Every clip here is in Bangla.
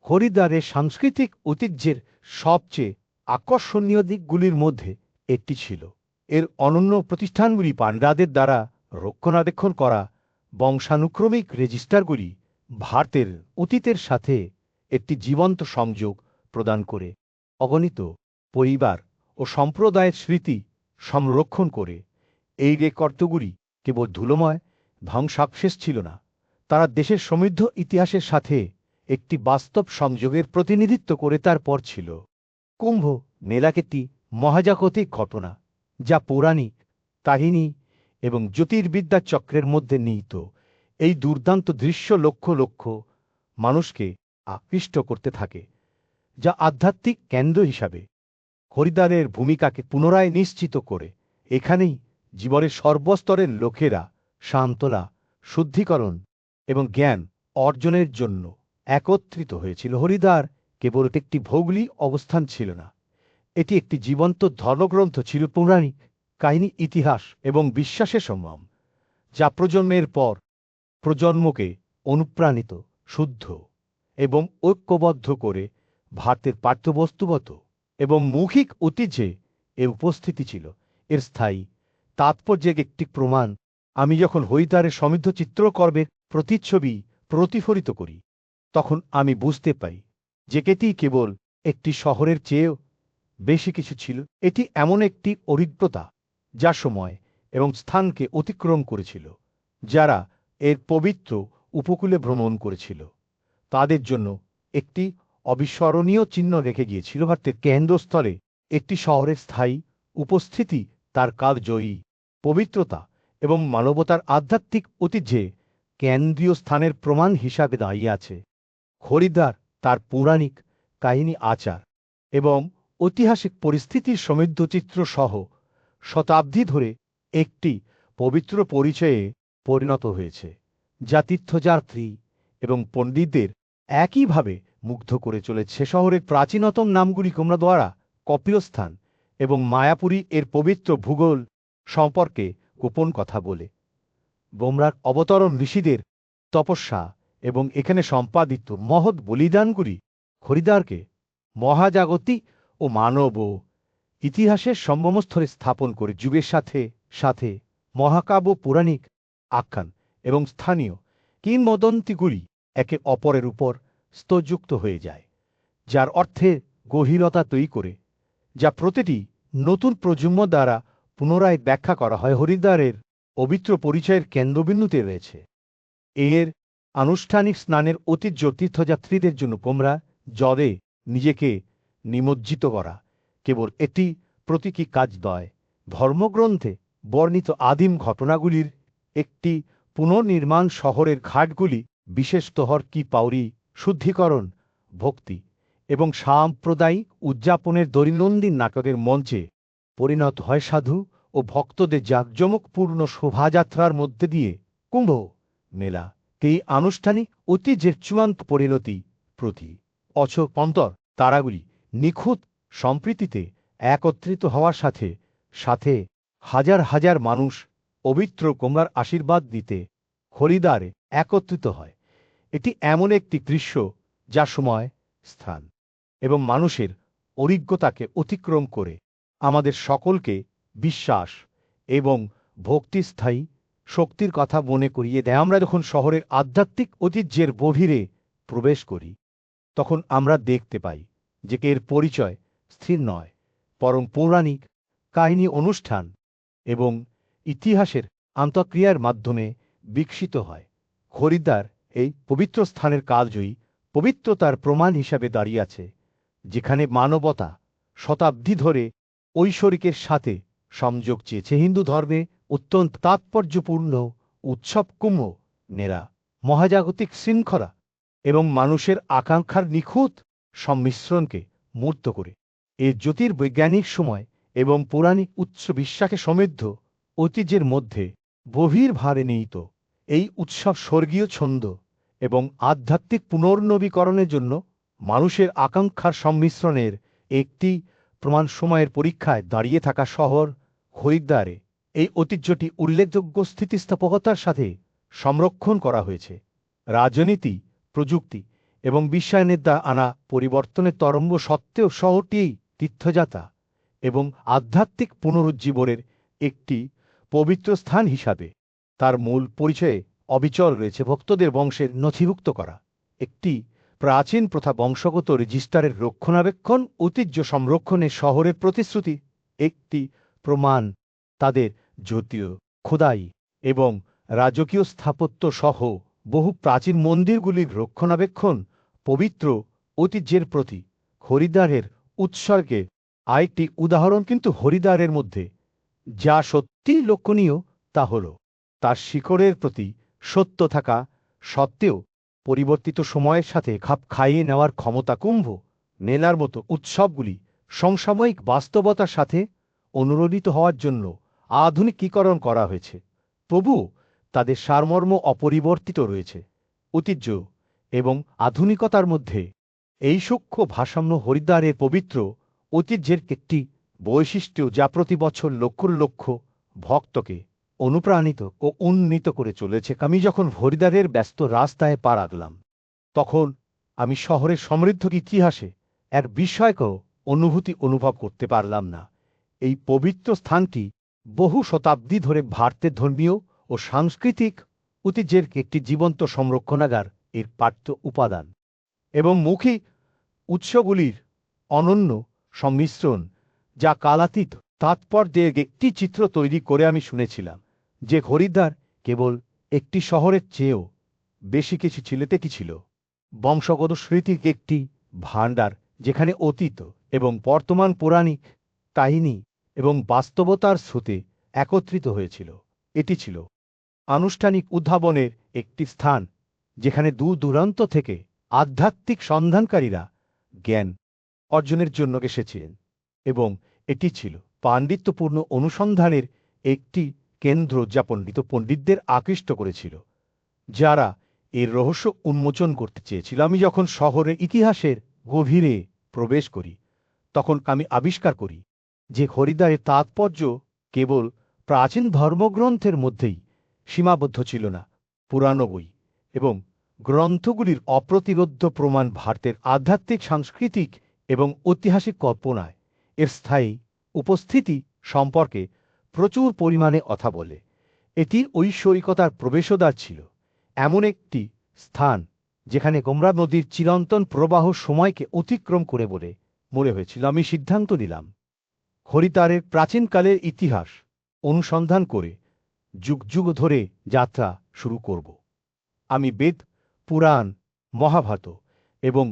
হরিদ্বারের সাংস্কৃতিক ঐতিহ্যের সবচেয়ে আকর্ষণীয় দিকগুলির মধ্যে একটি ছিল এর অনন্য প্রতিষ্ঠানগুলি পাণ্ডাদের দ্বারা রক্ষণাবেক্ষণ করা বংশানুক্রমিক রেজিস্টারগুলি ভারতের অতীতের সাথে একটি জীবন্ত সংযোগ প্রদান করে অগণিত পরিবার ও সম্প্রদায়ের স্মৃতি সংরক্ষণ করে। এই রেকর্ডগুলি কেবল ধুলোময় ধ্বংসাবশেষ ছিল না, তারা দেশের সমৃদ্ধ ইতিহাসের সাথে একটি বাস্তব সংযোগের প্রতিনিধিত্ব করে। তারপর ছিল কুম্ভ মেলা, একটি মহাজাগতিক ঘটনা যা পৌরাণিক কাহিনী এবং জ্যোতির্বিদ্যার চক্রের মধ্যে নিহিত। এই দুর্দান্ত দৃশ্য লক্ষ লক্ষ মানুষকে আকৃষ্ট করতে থাকে, যা আধ্যাত্মিক কেন্দ্র হিসাবে হরিদ্বারের ভূমিকাকে পুনরায় নিশ্চিত করে। এখানেই জীবনের সর্বস্তরের লোকেরা সান্ত্বনা, শুদ্ধিকরণ এবং জ্ঞান অর্জনের জন্য একত্রিত হয়েছিল। হরিদ্বার কেবল একটি ভৌগোলিক অবস্থান ছিল না, এটি একটি জীবন্ত ধর্মগ্রন্থ ছিল, পৌরাণিক কাহিনী, ইতিহাস এবং বিশ্বাসের সংগম, যা প্রজন্মের পর প্রজন্মকে অনুপ্রাণিত, শুদ্ধ এবং ঐক্যবদ্ধ করে। ভারতের পাঠ্যবস্তুগত এবং মৌখিক ঐতিহ্যে এর উপস্থিতি ছিল এর স্থায়ী তাৎপর্যের একটি প্রমাণ। আমি যখন হরিদ্বারের সমৃদ্ধ চিত্রকর্মের প্রতিচ্ছবি প্রতিফলিত করি, তখন আমি বুঝতে পাই যে এটি কেবল একটি শহরের চেয়েও বেশি কিছু ছিল। এটি এমন একটি অভিজ্ঞতা যা সময় এবং স্থানকে অতিক্রম করেছিল। যারা এর পবিত্র উপকূলে ভ্রমণ করেছিল তাদের জন্য একটি অবিস্মরণীয় চিহ্ন রেখে গিয়েছিল। ভারতের কেন্দ্রস্থলে একটি শহরের স্থায়ী উপস্থিতি তার কালজয়ী পবিত্রতা এবং মানবতার আধ্যাত্মিক ঐতিহ্যে কেন্দ্রীয় স্থানের প্রমাণ হিসাবে দাঁড়িয়ে আছে। হরিদ্বার তার পৌরাণিক কাহিনী, আচার এবং ঐতিহাসিক পরিস্থিতির সমৃদ্ধ চিত্র সহ শতাব্দী ধরে একটি পবিত্র পরিচয়ে পরিণত হয়েছে, যা তীর্থযাত্রী এবং পণ্ডিতদের একইভাবে মুগ্ধ করে চলেছে। শহরের প্রাচীনতম নামগুলি কুমড়া দ্বারা, কপিলস্থান এবং মায়াপুরী এর পবিত্র ভূগোল সম্পর্কে গোপন কথা বলে। বোমরার অবতরণ, ঋষিদের তপস্যা এবং এখানে সম্পাদিত মহৎ বলিদানগুলি হরিদ্বারকে মহাজাগতিক ও মানব ও ইতিহাসের সঙ্গমস্থলে স্থাপন করে। যুগের সাথে সাথে মহাকাব্য, পৌরাণিক আখ্যান এবং স্থানীয় কিংবদন্তিগুলি একে অপরের উপর স্তরযুক্ত হয়ে যায়, যার অর্থের গভীরতা তৈরি করে, যা প্রতিটি নতুন প্রজন্ম দ্বারা পুনরায় ব্যাখ্যা করা হয়। হরিদ্বারের পবিত্র পরিচয়ের কেন্দ্রবিন্দুতে রয়েছে এর আনুষ্ঠানিক স্নানের ঐতিহ্য। তীর্থযাত্রীদের জন্য কুমড়া জলে নিজেকে নিমজ্জিত করা কেবল একটি প্রতীকী কাজ নয়, ধর্মগ্রন্থে বর্ণিত আদিম ঘটনাগুলির একটি পুনর্নির্মাণ। শহরের ঘাটগুলি বিশেষত হর কি পাউরি, শুদ্ধিকরণ, ভক্তি এবং সাম্প্রদায়িক উদযাপনের দৈনন্দিন নাটকের মঞ্চে পরিণত হয়। সাধু ও ভক্তদের জাঁকজমকপূর্ণ শোভাযাত্রার মধ্যে দিয়ে কুম্ভ মেলা এই আনুষ্ঠানিক ঐতিহ্যের চূড়ান্ত পরিণতি প্রতি অন্তর তারাগুলি নিখুঁত সম্প্রীতিতে একত্রিত হওয়ার সাথে সাথে হাজার হাজার মানুষ পবিত্র কুমড়ার আশীর্বাদ দিতে হরিদ্বারে একত্রিত হয়। এটি এমন একটি দৃশ্য যা সময়, স্থান এবং মানুষের অভিজ্ঞতাকে অতিক্রম করে আমাদের সকলকে বিশ্বাস এবং ভক্তিস্থায়ী শক্তির কথা মনে করিয়ে দেয়। আমরা যখন শহরের আধ্যাত্মিক ঐতিহ্যের গভীরে প্রবেশ করি, তখন আমরা দেখতে পাই যে এর পরিচয় স্থির নয়, বরং পৌরাণিক কাহিনী, অনুষ্ঠান এবং ইতিহাসের আন্তঃক্রিয়ার মাধ্যমে বিকশিত হয়। হরিদ্বার এই পবিত্র স্থানের কালজয়ী পবিত্রতার প্রমাণ হিসাবে দাঁড়িয়ে আছে, যেখানে মানবতা শতাব্দী ধরে ঐশ্বরিকের সাথে সংযোগ চেয়েছে। হিন্দু ধর্মে অত্যন্ত তাৎপর্যপূর্ণ উৎসব কুম্ভ মেলা মহাজাগতিক শৃঙ্খলা এবং মানুষের আকাঙ্ক্ষার নিখুঁত সংমিশ্রণকে মূর্ত করে। এর জ্যোতির্বৈজ্ঞানিক সময় এবং পৌরাণিক উৎস বিশ্বাসে সমৃদ্ধ ঐতিহ্যের মধ্যে গভীরভাবে নিহিত। এই উৎসব স্বর্গীয় ছন্দ এবং আধ্যাত্মিক পুনর্নবীকরণের জন্য মানুষের আকাঙ্ক্ষার সংমিশ্রণের একটি প্রমাণ। সময়ের পরীক্ষায় দাঁড়িয়ে থাকা শহর হরিদ্বারে এই ঐতিহ্যটি উল্লেখযোগ্য স্থিতিস্থাপকতার সাথে সংরক্ষণ করা হয়েছে। রাজনীতি, প্রযুক্তি এবং বিশ্বায়নের দ্বারা আনা পরিবর্তনের তরঙ্গ সত্ত্বেও শহরটি তীর্থযাত্রা এবং আধ্যাত্মিক পুনরুজ্জীবনের একটি পবিত্র স্থান হিসাবে তার মূল পরিচয়ে অবিচল রয়েছে। ভক্তদের বংশের নথিভুক্ত করা একটি প্রাচীন প্রথা, বংশগত রেজিস্টারের রক্ষণাবেক্ষণ, ঐতিহ্য সংরক্ষণের শহরের প্রতিশ্রুতি, একটি প্রমাণ তাদের জ্যোতীয় খোদাই এবং রাজকীয় স্থাপত্য সহ বহু প্রাচীন মন্দিরগুলির রক্ষণাবেক্ষণ, পবিত্র ঐতিহ্যের প্রতি হরিদ্বারের উৎসর্গের আরেকটি উদাহরণ। কিন্তু হরিদ্বারের মধ্যে যা সত্যিই লক্ষণীয় তা হল তার শিকড়ের প্রতি সত্য থাকা সত্ত্বেও পরিবর্তিত সময়ের সাথে খাপ খাইয়ে নেওয়ার ক্ষমতা। কুম্ভ মেলার মতো উৎসবগুলি সমসাময়িক বাস্তবতার সাথে অনুরোধিত হওয়ার জন্য আধুনিকীকরণ করা হয়েছে, তবুও তাদের সারমর্ম অপরিবর্তিত রয়েছে। ঐতিহ্য এবং আধুনিকতার মধ্যে এই সূক্ষ্ম ভারসাম্য হরিদ্বারের পবিত্র ঐতিহ্যের একটি বৈশিষ্ট্য, যা প্রতি বছর লক্ষ লক্ষ ভক্তকে অনুপ্রাণিত ও উন্নীত করে চলেছে। আমি যখন হরিদ্বারের ব্যস্ত রাস্তায় পা রাখলাম, তখন আমি শহরের সমৃদ্ধ ইতিহাসে এক বিস্ময়কর অনুভূতি অনুভব করতে পারলাম না। এই পবিত্র স্থানটি বহু শতাব্দী ধরে ভারতের ধর্মীয় ও সাংস্কৃতিক ঐতিহ্যের একটি জীবন্ত সংরক্ষণাগার, এর পাঠ্য উপাদান এবং মুখী উৎসগুলির অনন্য সংমিশ্রণ, যা কালাতীত তাৎপর্যের একটি চিত্র তৈরি করে। আমি শুনেছিলাম যে হরিদ্বার কেবল একটি শহরের চেয়েও বেশি কিছু ছিল, বংশগত স্মৃতির একটি ভাণ্ডার, যেখানে অতীত এবং বর্তমান পৌরাণিক কাহিনী এবং বাস্তবতার স্রোতে একত্রিত হয়েছিল। এটি ছিল আনুষ্ঠানিক উদ্ভাবনের একটি স্থান, যেখানে দূর দূরান্ত থেকে আধ্যাত্মিক সন্ধানকারীরা জ্ঞান অর্জনের জন্য এসেছিলেন, এবং এটি ছিল পাণ্ডিত্যপূর্ণ অনুসন্ধানের একটি কেন্দ্র, যা পণ্ডিতদের আকৃষ্ট করেছিল, যারা এর রহস্য উন্মোচন করতে চেয়েছিল। আমি যখন শহরের ইতিহাসের গভীরে প্রবেশ করি, তখন আমি আবিষ্কার করি যে হরিদ্বারের তাৎপর্য কেবল প্রাচীন ধর্মগ্রন্থের মধ্যেই সীমাবদ্ধ ছিল না। পুরানো বই এবং গ্রন্থগুলির অপ্রতিরোধ্য প্রমাণ ভারতের আধ্যাত্মিক, সাংস্কৃতিক এবং ঐতিহাসিক কল্পনায় এর স্থায়ী উপস্থিতি সম্পর্কে প্রচুর পরিমাণে কথা বলে। এটি ঐশ্বরিকতার প্রবেশদ্বার ছিল, এমন একটি স্থান যেখানে গঙ্গা নদীর চিরন্তন প্রবাহ সময়কে অতিক্রম করে বলে মনে হয়েছিল। আমি সিদ্ধান্ত নিলাম হরিদ্বারের প্রাচীনকালের ইতিহাস অনুসন্ধান করে যুগ যুগ ধরে যাত্রা শুরু করব। আমি বেদ, পুরাণ, মহাভারত এবং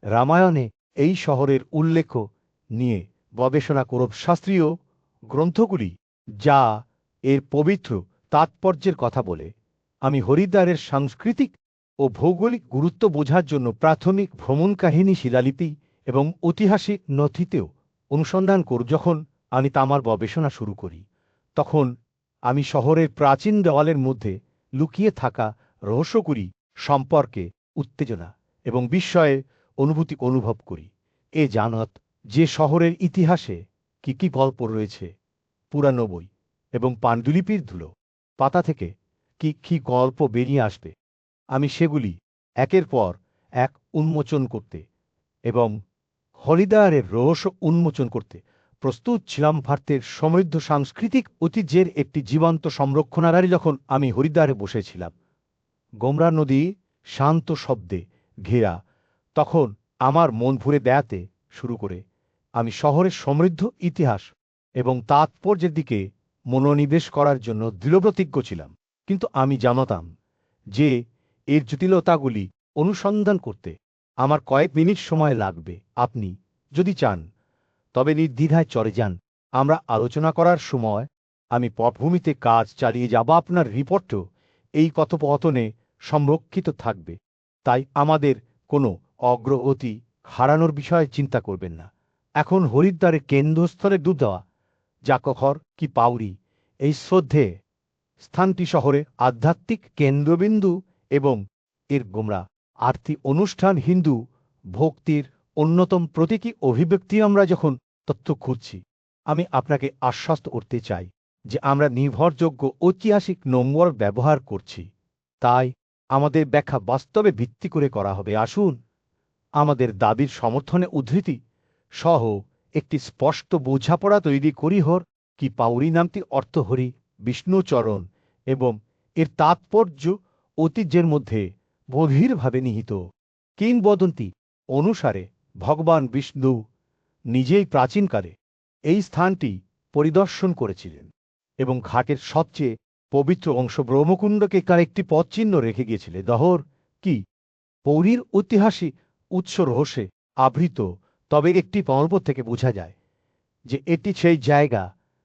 রামায়ণে এই শহরের উল্লেখ নিয়ে গবেষণা করব। শাস্ত্রীয় গ্রন্থগুলি যা এর পবিত্র তাৎপর্যের কথা বলে। আমি হরিদ্বারের সাংস্কৃতিক ও ভৌগোলিক গুরুত্ব বোঝার জন্য প্রাথমিক ভ্রমণ কাহিনী, শিলালিপি এবং ঐতিহাসিক নথিতেও অনুসন্ধান করব। যখন আমি আমার গবেষণা শুরু করি, তখন আমি শহরের প্রাচীন দেওয়ালের মধ্যে লুকিয়ে থাকা রহস্যগুলি সম্পর্কে উত্তেজনা এবং বিস্ময়ের অনুভূতি অনুভব করি। এ জানত যে শহরের ইতিহাসে কি কি গল্প রয়েছে, পুরানো বই এবং পাণ্ডুলিপির ধুলো পাতা থেকে কি কি গল্প বেরিয়ে আসবে, আমি সেগুলি একের পর এক উন্মোচন করতে এবং হরিদ্বারের রহস্য উন্মোচন করতে প্রস্তুত ছিলাম। ভারতের সমৃদ্ধ সাংস্কৃতিক ঐতিহ্যের একটি জীবন্ত সংরক্ষণাগারে যখন আমি হরিদ্বারে বসেছিলাম, গঙ্গা নদী শান্ত শব্দে ঘেরা, তখন আমার মন ভরে বেড়াতে শুরু করে। আমি শহরের সমৃদ্ধ ইতিহাস এবং তাৎপর্যের দিকে মনোনিবেশ করার জন্য দৃঢ়প্রতিজ্ঞ ছিলাম, কিন্তু আমি জানতাম যে এর জটিলতাগুলি অনুসন্ধান করতে আমার কয়েক মিনিট সময় লাগবে। আপনি যদি চান তবে নির্দ্বিধায় চলে যান। আমরা আলোচনা করার সময় আমি পটভূমিতে কাজ চালিয়ে যাব। আপনার রিপোর্টও এই কথোপকথনে সংরক্ষিত থাকবে, তাই আমাদের কোনো অগ্রগতি হারানোর বিষয়ে চিন্তা করবেন না। এখন হরিদ্বারের কেন্দ্রস্থলে ডুব দেওয়া জাকখর কি পাউরি, এই শ্রদ্ধে স্থানটি শহরের আধ্যাত্মিক কেন্দ্রবিন্দু এবং এর গোমরা আরতি অনুষ্ঠান হিন্দু ভক্তির অন্যতম প্রতীকী অভিব্যক্তি। আমরা যখন তথ্য খুঁজছি, আমি আপনাকে আশ্বস্ত করতে চাই যে আমরা নির্ভরযোগ্য ঐতিহাসিক নম্বর ব্যবহার করছি, তাই আমাদের ব্যাখ্যা বাস্তবে ভিত্তি করে করা হবে। আসুন আমাদের দাবির সমর্থনে উদ্ধৃতি সহ একটি স্পষ্ট বোঝাপড়া তৈরি করি হর কি পাউরি নামটি অর্থ হরি বিষ্ণুচরণ এবং এর তাৎপর্য ঐতিহ্যের মধ্যে গভীরভাবে নিহিত। কিংবদন্তি অনুসারে ভগবান বিষ্ণু নিজেই প্রাচীনকালে এই স্থানটি পরিদর্শন করেছিলেন এবং ঘাটের সবচেয়ে পবিত্র অংশ ব্রহ্মকুণ্ডকে তার একটি পদচিহ্ন রেখে গিয়েছিলেন। দহর কি পৌরীর ঐতিহাসিক উৎস রহস্যে আবৃত, তবে একটি পর্বত থেকে বোঝা যায় যে এটি সেই জায়গা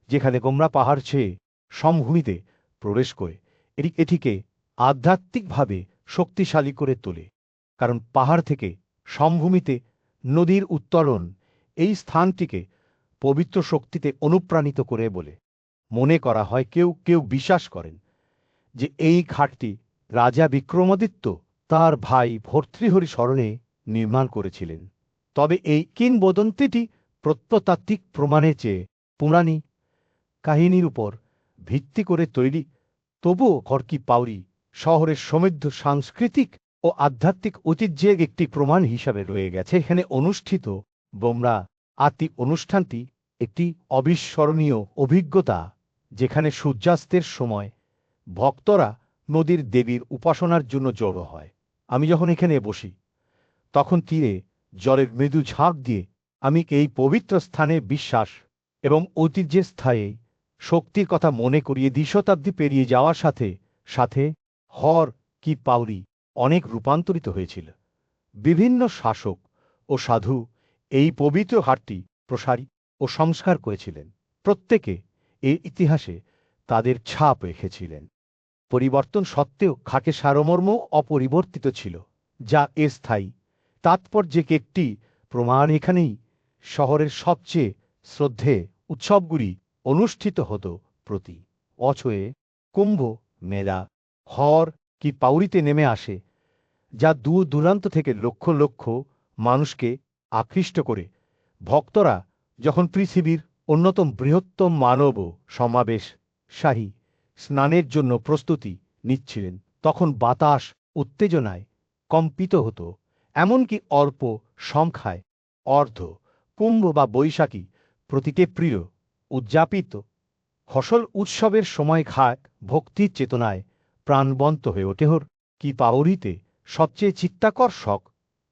যেখানে গোমরা পাহাড় ছেয়ে সমভূমিতে প্রবেশ করে এটিকে আধ্যাত্মিকভাবে শক্তিশালী করে তোলে। কারণ পাহাড় থেকে সমভূমিতে নদীর উত্তরণ এই স্থানটিকে পবিত্র শক্তিতে অনুপ্রাণিত করে বলে মনে করা হয়। কেউ কেউ বিশ্বাস করেন যে এই ঘাটটি রাজা বিক্রমাদিত্য তার ভাই ভর্তৃহরি স্মরণে নির্মাণ করেছিলেন। তবে এই কিংবদন্তিটি প্রত্নতাত্ত্বিক প্রমাণের চেয়ে পুরাণী কাহিনীর উপর ভিত্তি করে তৈরি। তবুও খড়কি পাউরি শহরের সমৃদ্ধ সাংস্কৃতিক ও আধ্যাত্মিক ঐতিহ্যের একটি প্রমাণ হিসাবে রয়ে গেছে। এখানে অনুষ্ঠিত বোমরা আরতি অনুষ্ঠানটি একটি অবিস্মরণীয় অভিজ্ঞতা, যেখানে সূর্যাস্তের সময় ভক্তরা নদীর দেবীর উপাসনার জন্য জড়ো হয়। আমি যখন এখানে বসি তখন তীরে জলের মৃদু ঝাঁক দিয়ে আমি এই পবিত্র স্থানে বিশ্বাস এবং ঐতিহ্যের স্থায়ী শক্তির কথা মনে করিয়ে দ্বিশতাব্দী পেরিয়ে যাওয়ার সাথে সাথে হর কি পাউরি অনেক রূপান্তরিত হয়েছিল। বিভিন্ন শাসক ও সাধু এই পবিত্র হাটটি প্রসারী ও সংস্কার করেছিলেন। প্রত্যেকে এর ইতিহাসে তাদের ছাপ রেখেছিলেন। পরিবর্তন সত্ত্বেও ঘাটের সারমর্ম অপরিবর্তিত ছিল, যা এর স্থায়ী তাৎপর্যের একটি প্রমাণ। এখানেই শহরের সবচেয়ে শ্রদ্ধেয় উৎসবগুলি অনুষ্ঠিত হতো। প্রতি বছরে কুম্ভ মেলা হর কি পাউরিতে নেমে আসে, যা দূর দূরান্ত থেকে লক্ষ লক্ষ মানুষকে আকৃষ্ট করে। ভক্তরা যখন পৃথিবীর অন্যতম বৃহত্তম মানব সমাবেশ শাহী স্নানের জন্য প্রস্তুতি নিচ্ছিলেন, তখন বাতাস উত্তেজনায় কম্পিত হতো। এমনকি অল্প সংখ্যায় অর্ধ কুম্ভ বা বৈশাখী প্রতীকে প্রিয় উদযাপিত ফসল উৎসবের সময় ঘাট ভক্তির চেতনায় প্রাণবন্ত হয়ে ওঠে। হর কি পাউরিতে সবচেয়ে চিত্তাকর্ষক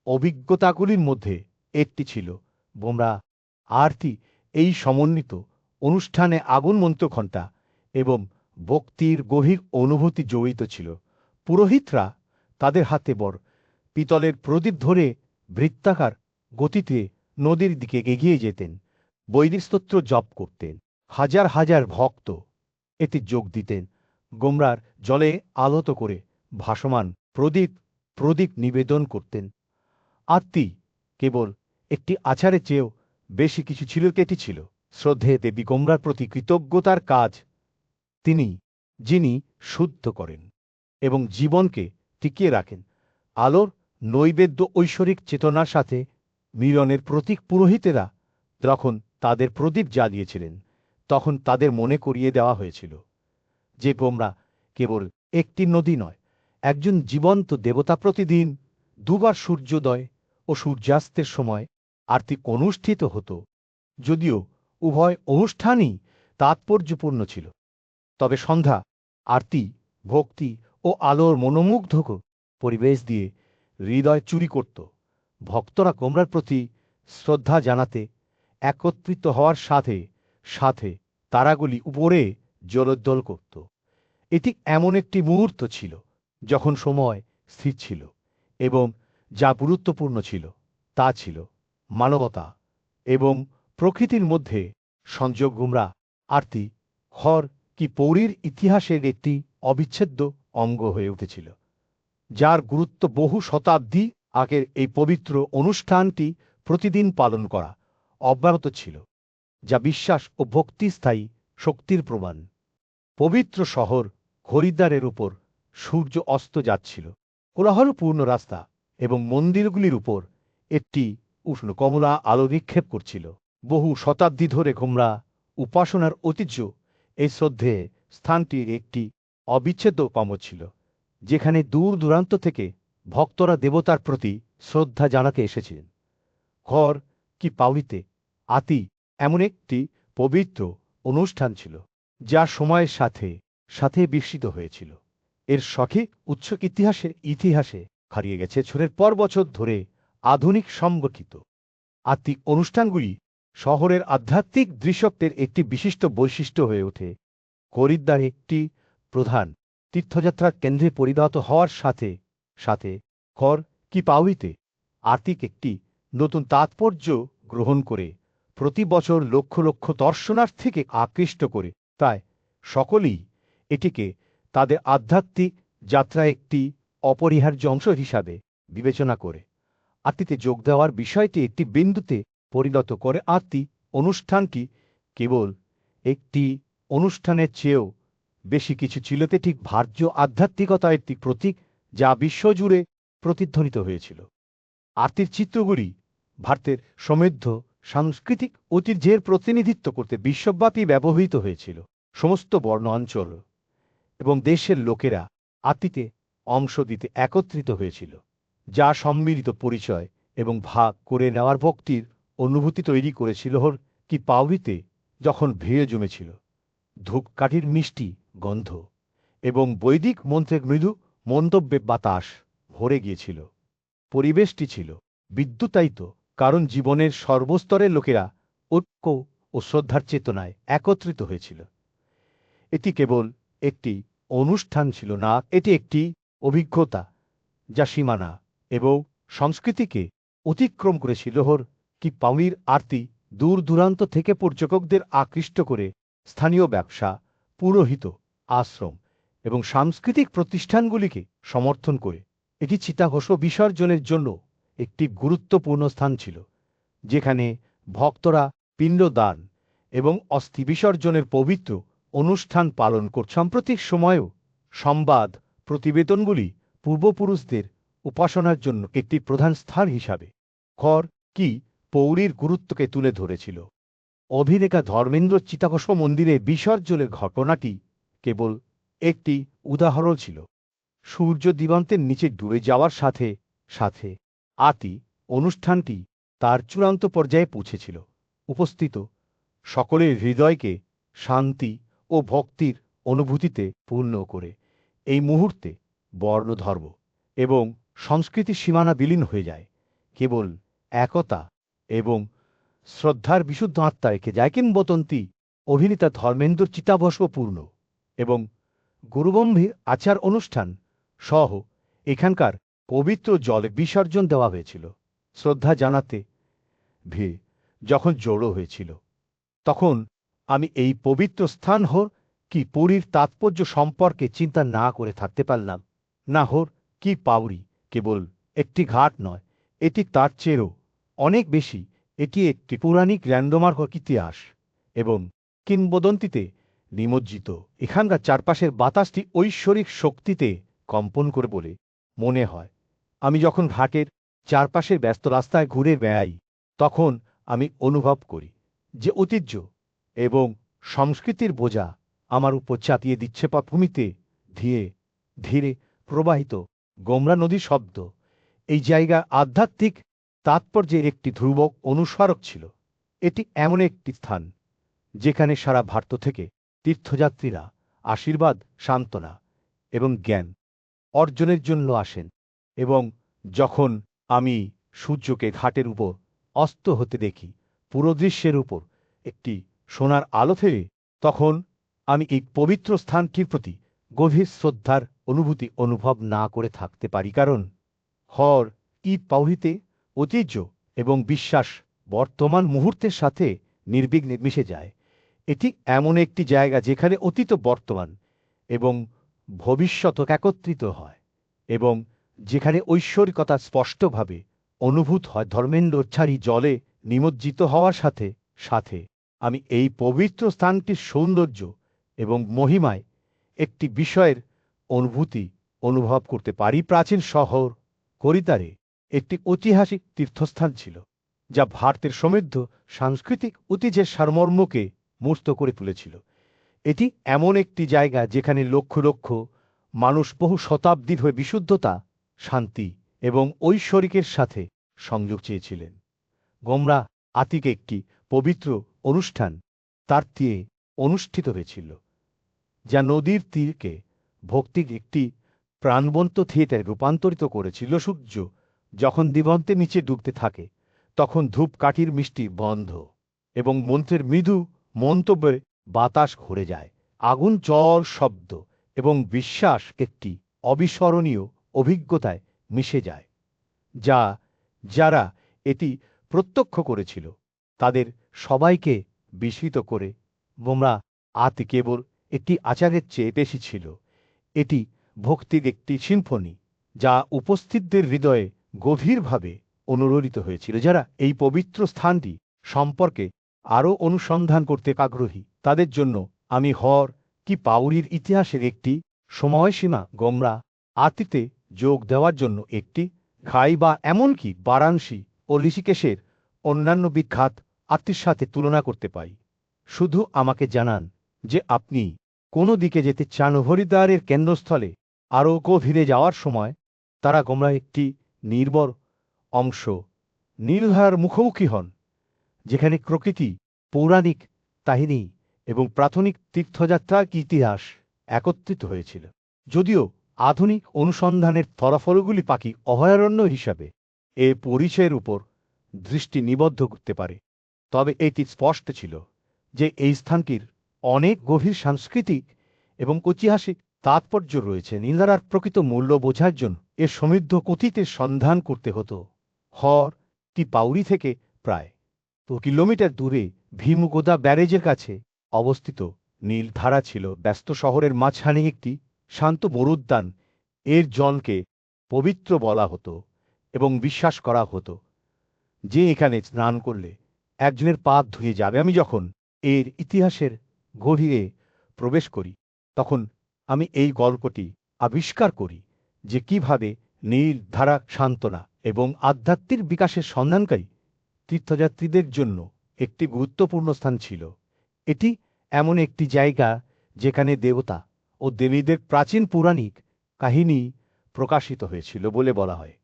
অভিজ্ঞতাগুলির মধ্যে একটি ছিল বোমরা আরতি। এই সমন্বিত অনুষ্ঠানে আগুন মন্ত্র ঘণ্টা এবং ভক্তির গভীর অনুভূতি জড়িত ছিল। পুরোহিতরা তাদের হাতে বড় পিতলের প্রদীপ ধরে বৃত্তাকার গতিতে নদীর দিকে এগিয়ে যেতেন, বৈদিক স্তোত্র জপ করতেন। হাজার হাজার ভক্ত এতে যোগ দিতেন। গোমরার জলে আলত করে ভাসমান প্রদীপ নিবেদন করতেন। আরতি কেবল একটি আচারের চেয়েও বেশি কিছু ছিল। এটি ছিল শ্রদ্ধেয় দেবী গোমরার প্রতি কৃতজ্ঞতার কাজ, তিনি যিনি শুদ্ধ করেন এবং জীবনকে টিকিয়ে রাখেন। আলোর নৈবেদ্য ঐশ্বরিক চেতনার সাথে মিলনের প্রতীক। পুরোহিতেরা যখন তাদের প্রদীপ জ্বালিয়েছিলেন তখন তাদের মনে করিয়ে দেওয়া হয়েছিল যে গোমরা কেবল একটি নদী নয়, একজন জীবন্ত দেবতা। প্রতিদিন দুবার সূর্যোদয় ও সূর্যাস্তের সময় আরতি অনুষ্ঠিত হতো। যদিও উভয় অনুষ্ঠানই তাৎপর্যপূর্ণ ছিল, তবে সন্ধ্যা আরতি ভক্তি ও আলোর মনোমুগ্ধকর পরিবেশ দিয়ে হৃদয় চুরি করত। ভক্তরা গোমরার প্রতি শ্রদ্ধা জানাতে একত্রিত হওয়ার সাথে সাথে তারাগুলি উপরে জলোজ্জ্বল করত। এটি এমন একটি মুহূর্ত ছিল যখন সময় স্থির ছিল এবং যা গুরুত্বপূর্ণ ছিল তা ছিল মানবতা এবং প্রকৃতির মধ্যে সংযোগ। গোমরা আরতি হর কি পৌরির ইতিহাসের একটি অবিচ্ছেদ্য অঙ্গ হয়ে উঠেছিল, যার গুরুত্ব বহু শতাব্দী আগের এই পবিত্র অনুষ্ঠানটি প্রতিদিন পালন করা অব্যাহত ছিল, যা বিশ্বাস ও ভক্তিস্থায়ী শক্তির প্রমাণ। পবিত্র শহর হরিদ্বারের উপর সূর্য অস্ত যাচ্ছিল। কোলাহলপূর্ণ রাস্তা এবং মন্দিরগুলির উপর একটি উষ্ণ কমলা আলো নিক্ষেপ করছিল। বহু শতাব্দী ধরে গোমরা উপাসনার ঐতিহ্য এই শ্রদ্ধে স্থানটির একটি অবিচ্ছেদ্য কম ছিল, যেখানে দূর দূরান্ত থেকে ভক্তরা দেবতার প্রতি শ্রদ্ধা জানাতে এসেছিলেন। ঘর কি পাউরিতে আতি এমন একটি পবিত্র অনুষ্ঠান ছিল যা সময়ের সাথে সাথে বিকশিত হয়েছিল। এর সঠিক উৎস ইতিহাসে হারিয়ে গেছে বছরের পর বছর ধরে আধুনিক সংগঠিত আত্মিক অনুষ্ঠানগুলি শহরের আধ্যাত্মিক দৃশ্যত্বের একটি বিশিষ্ট বৈশিষ্ট্য হয়ে ওঠে। হরিদ্বার একটি প্রধান তীর্থযাত্রার কেন্দ্রে পরিণত হওয়ার সাথে সাথে ঘর কি পাউরিতে আর্থিক একটি নতুন তাৎপর্য গ্রহণ করে প্রতি বছর লক্ষ লক্ষ দর্শনার্থীকে আকৃষ্ট করে। তাই সকলেই এটিকে তাদের আধ্যাত্মিক যাত্রায় একটি অপরিহার্য অংশ হিসাবে বিবেচনা করে আরতিতে যোগ দেওয়ার বিষয়টি একটি বিন্দুতে পরিণত করে। আরতি অনুষ্ঠানটি কেবল একটি অনুষ্ঠানের চেয়েও বেশি কিছু ছিল। ঠিক ভার্য আধ্যাত্মিকতার একটি প্রতীক যা বিশ্বজুড়ে প্রতিধ্বনিত হয়েছিল। আরতির চিত্রগুলি ভারতের সমৃদ্ধ সাংস্কৃতিক ঐতিহ্যের প্রতিনিধিত্ব করতে বিশ্বব্যাপী ব্যবহৃত হয়েছিল। সমস্ত বর্ণ অঞ্চল এবং দেশের লোকেরা আরতিতে অংশ দিতে একত্রিত হয়েছিল, যা সম্মিলিত পরিচয় এবং ভাগ করে নেওয়ার ভক্তির অনুভূতি তৈরি করেছিল। হর কি পাউরিতে যখন ভিড় জমেছিল, ধূপকাঠির মিষ্টি গন্ধ এবং বৈদিক মন্ত্রের মৃদু মন্তব্যে বাতাস ভরে গিয়েছিল। পরিবেশটি ছিল বিদ্যুতায়িত, কারণ জীবনের সর্বস্তরের লোকেরা ঐক্য ও শ্রদ্ধার চেতনায় একত্রিত হয়েছিল। এটি কেবল একটি অনুষ্ঠান ছিল না, এটি একটি অভিজ্ঞতা যা সীমানা এবং সংস্কৃতিকে অতিক্রম করেছিল। হর কি পাউরির আরতি দূর দূরান্ত থেকে পর্যটকদের আকৃষ্ট করে স্থানীয় ব্যবসা, পুরোহিত, আশ্রম এবং সাংস্কৃতিক প্রতিষ্ঠানগুলিকে সমর্থন করে। এটি চিতাঘোষ বিসর্জনের জন্য একটি গুরুত্বপূর্ণ স্থান ছিল, যেখানে ভক্তরা পিণ্ডদান এবং অস্থি বিসর্জনের পবিত্র অনুষ্ঠান পালন করত। সাম্প্রতিক সময়েও সংবাদ প্রতিবেদনগুলি পূর্বপুরুষদের উপাসনার জন্য একটি প্রধান স্থান হিসাবে ঘর কি পৌরীর গুরুত্বকে তুলে ধরেছিল। অভিনেতা ধর্মেন্দ্র চিতাঘোষ মন্দিরে বিসর্জনের ঘটনাটি কেবল একটি উদাহরণ ছিল। সূর্য দিগন্তের নিচে ডুবে যাওয়ার সাথে সাথে আরতি অনুষ্ঠানটি তার চূড়ান্ত পর্যায়ে পৌঁছেছিল। উপস্থিত সকলের হৃদয়কে শান্তি ও ভক্তির অনুভূতিতে পূর্ণ করে। এই মুহূর্তে বর্ণ, ধর্ম এবং সংস্কৃতির সীমানা বিলীন হয়ে যায়। কেবল একতা এবং শ্রদ্ধার বিশুদ্ধ আত্মা রেখে যায়। কিংবদন্তি অভিনেতা ধর্মেন্দ্র চিতাভস্মপূর্ণ এবং গুরুগম্ভীর আচার অনুষ্ঠান সহ এখানকার পবিত্র জলে বিসর্জন দেওয়া হয়েছিল। শ্রদ্ধা জানাতে ভিড় যখন জড়ো হয়েছিল, তখন আমি এই পবিত্র স্থান হর কি পুরীর তাৎপর্য সম্পর্কে চিন্তা না করে থাকতে পারলাম না। হর কি পাউরি কেবল একটি ঘাট নয়, এটি তার চেয়েও অনেক বেশি। এটি একটি পৌরাণিক ল্যান্ডমার্ক ইতিহাস এবং কিংবদন্তিতে নিমজ্জিত। এখানকার চারপাশের বাতাসটি ঐশ্বরিক শক্তিতে কম্পন করে বলে মনে হয়। আমি যখন ঘাটের চারপাশের ব্যস্ত রাস্তায় ঘুরে বেড়াই, তখন আমি অনুভব করি যে ঐতিহ্য এবং সংস্কৃতির বোঝা আমার উপর চাপিয়ে দিচ্ছে। ভূমিতে ধীরে ধীরে প্রবাহিত গোমরা নদীর শব্দ এই জায়গার আধ্যাত্মিক তাৎপর্যের একটি ধ্রুবক অনুস্মারক ছিল। এটি এমন একটি স্থান যেখানে সারা ভারত থেকে তীর্থযাত্রীরা আশীর্বাদ, সান্ত্বনা এবং জ্ঞান অর্জনের জন্য আসেন। এবং যখন আমি সূর্যকে ঘাটের উপর অস্ত হতে দেখি, পুরো দৃশ্যের উপর একটি সোনার আলো ফেলে, তখন আমি এই পবিত্র স্থানটির প্রতি গভীর শ্রদ্ধার অনুভূতি অনুভব না করে থাকতে পারি। কারণ হর কি পাউরিতে ঐতিহ্য এবং বিশ্বাস বর্তমান মুহূর্তের সাথে নির্বিঘ্নে মিশে যায়। এটি এমন একটি জায়গা যেখানে অতীত, বর্তমান এবং ভবিষ্যৎ একত্রিত হয় এবং যেখানে ঐশ্বরিকতা স্পষ্টভাবে অনুভূত হয়। ধর্মেন্দ্র ছাড়ি জলে নিমজ্জিত হওয়ার সাথে সাথে আমি এই পবিত্র স্থানটির সৌন্দর্য এবং মহিমায় একটি বিষয়ের অনুভূতি অনুভব করতে পারি। প্রাচীন শহর হরিদ্বারে একটি ঐতিহাসিক তীর্থস্থান ছিল, যা ভারতের সমৃদ্ধ সাংস্কৃতিক ঐতিহ্যের সারমর্মকে মূর্ত করে তুলেছিল। এটি এমন একটি জায়গা যেখানে লক্ষ লক্ষ মানুষ বহু শতাব্দী ধরে বিশুদ্ধতা, শান্তি এবং ঐশ্বরিকের সাথে সংযোগ চেয়েছিলেন। গোমরা আতিক একটি পবিত্র অনুষ্ঠান তার তীরে অনুষ্ঠিত হয়েছিল, যা নদীর তীরকে ভক্তির একটি প্রাণবন্ত থিয়েটারে রূপান্তরিত করেছিল। সূর্য যখন দিগন্তের নিচে ডুবতে থাকে, তখন ধূপকাঠির মিষ্টি বন্ধ এবং মন্ত্রের মৃদু মন্তব্যে বাতাস ঘুরে যায়। আগুন, জল, শব্দ এবং বিশ্বাস একটি অবিস্মরণীয় অভিজ্ঞতায় মিশে যায়, যারা এটি প্রত্যক্ষ করেছিল তাদের সবাইকে বিস্মিত করে। গোমরা আতি কেবল একটি আচারের চেয়ে বেশি ছিল। এটি ভক্তির একটি সিম্ফনি, যা উপস্থিতদের হৃদয়ে গভীরভাবে অনুরণিত হয়েছিল। যারা এই পবিত্র স্থানটি সম্পর্কে আরও অনুসন্ধান করতে আগ্রহী, তাদের জন্য আমি হর কি পাউরির ইতিহাসের একটি সময়সীমা গোমরা আতিতে যোগ দেওয়ার জন্য একটি খাই বা এমনকি বারাণসী ও ঋষিকেশের অন্যান্য বিখ্যাত আত্মীর সাথে তুলনা করতে পাই। শুধু আমাকে জানান যে আপনি কোনো দিকে যেতে চান। হরিদ্বারের কেন্দ্রস্থলে আরও গভীরে যাওয়ার সময় তারা গোমরা একটি নির্ভর অংশ নীলধারার মুখোমুখি হন, যেখানে প্রকৃতি, পৌরাণিক কাহিনী এবং প্রাথমিক তীর্থযাত্রার ইতিহাস একত্রিত হয়েছিল। যদিও আধুনিক অনুসন্ধানের ফলাফলগুলি পাখি অভয়ারণ্য হিসাবে এ পরিচয়ের উপর দৃষ্টি নিবদ্ধ করতে পারে, তবে এটি স্পষ্ট ছিল যে এই স্থানটির অনেক গভীর সাংস্কৃতিক এবং ঐতিহাসিক তাৎপর্য রয়েছে। নীলধারার প্রকৃত মূল্য বোঝার জন্য এর সমৃদ্ধ অতীতের সন্ধান করতে হতো। হর কি পাউরি থেকে প্রায় 2 কিলোমিটার দূরে ভীমগোদা ব্যারেজের কাছে অবস্থিত নীলধারা ছিল ব্যস্ত শহরের মাঝখানে একটি শান্ত মরুদ্যান। এর জলকে পবিত্র বলা হতো এবং বিশ্বাস করা হতো যে এখানে স্নান করলে একজনের পাপ ধুয়ে যাবে। আমি যখন এর ইতিহাসের গভীরে প্রবেশ করি, তখন আমি এই গল্পটি আবিষ্কার করি যে কিভাবে নীলধারা সান্ত্বনা এবং আধ্যাত্মিক বিকাশের সন্ধানকারী তীর্থযাত্রীদের জন্য একটি গুরুত্বপূর্ণ স্থান ছিল। এটি এমন একটি জায়গা যেখানে দেবতা ও দেবীদের প্রাচীন পৌরাণিক কাহিনী প্রকাশিত হয়েছিল বলে বলা হয়,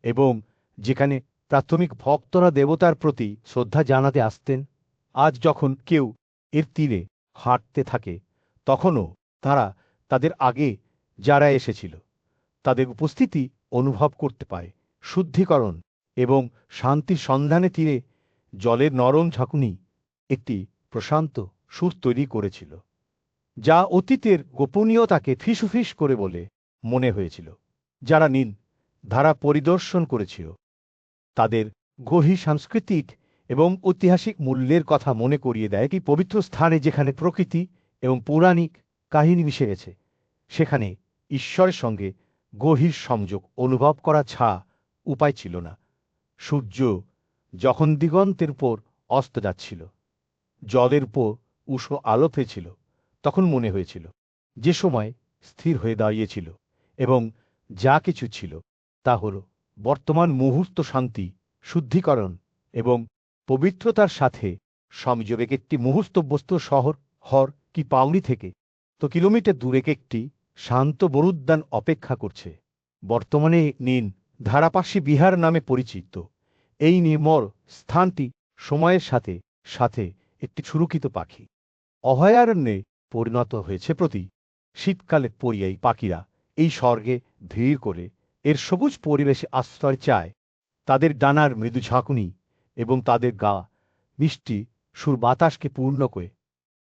এবং যেখানে প্রাথমিক ভক্তরা দেবতার প্রতি শ্রদ্ধা জানাতে আসতেন। আজ যখন কেউ এর তীরে হাঁটতে থাকে, তখনও তারা তাদের আগে যারা এসেছিল তাদের উপস্থিতি অনুভব করতে পায়। শুদ্ধিকরণ এবং শান্তির সন্ধানে তীরে জলের নরম ঝাঁকুনি একটি প্রশান্ত সুর তৈরি করেছিল, যা অতীতের গোপনীয়তাকে ফিসফিস করে বলে মনে হয়েছিল। যারা নীল ধারা পরিদর্শন করেছিল তাদের গভীর সাংস্কৃতিক এবং ঐতিহাসিক মূল্যের কথা মনে করিয়ে দেয়। কি পবিত্র স্থানে যেখানে প্রকৃতি এবং পৌরাণিক কাহিনী মিশে গেছে, সেখানে ঈশ্বরের সঙ্গে গভীর সংযোগ অনুভব করা ছাড়া উপায় ছিল না। সূর্য যখন দিগন্তের উপর অস্ত যাচ্ছিল, জলের উপর উষ্ণ আলো পেয়েছিল, তখন মনে হয়েছিল যে সময় স্থির হয়ে দাঁড়িয়েছিল এবং যা কিছু ছিল তা হল বর্তমান মুহূর্ত, শান্তি, শুদ্ধিকরণ এবং পবিত্রতার সাথে সংযোগে। একটি মুহূর্তবস্ত শহর হর কি পাউরি থেকে 2 কিলোমিটার দূরে একটি শান্ত মরুদ্যান অপেক্ষা করছে। বর্তমানে নীল ধারাপাশী বিহার নামে পরিচিত এই নির্মল স্থানটি সময়ের সাথে সাথে একটি সুরক্ষিত পাখি অভয়ারণ্যে পরিণত হয়েছে। প্রতি শীতকালে পরিযায়ী পাখিরা এই স্বর্গে ভিড় করে এর সবুজ পরিবেশে আশ্রয় চায়। তাদের ডানার মৃদু ঝাঁকুনি এবং তাদের গা মিষ্টি সুর বাতাসকে পূর্ণ করে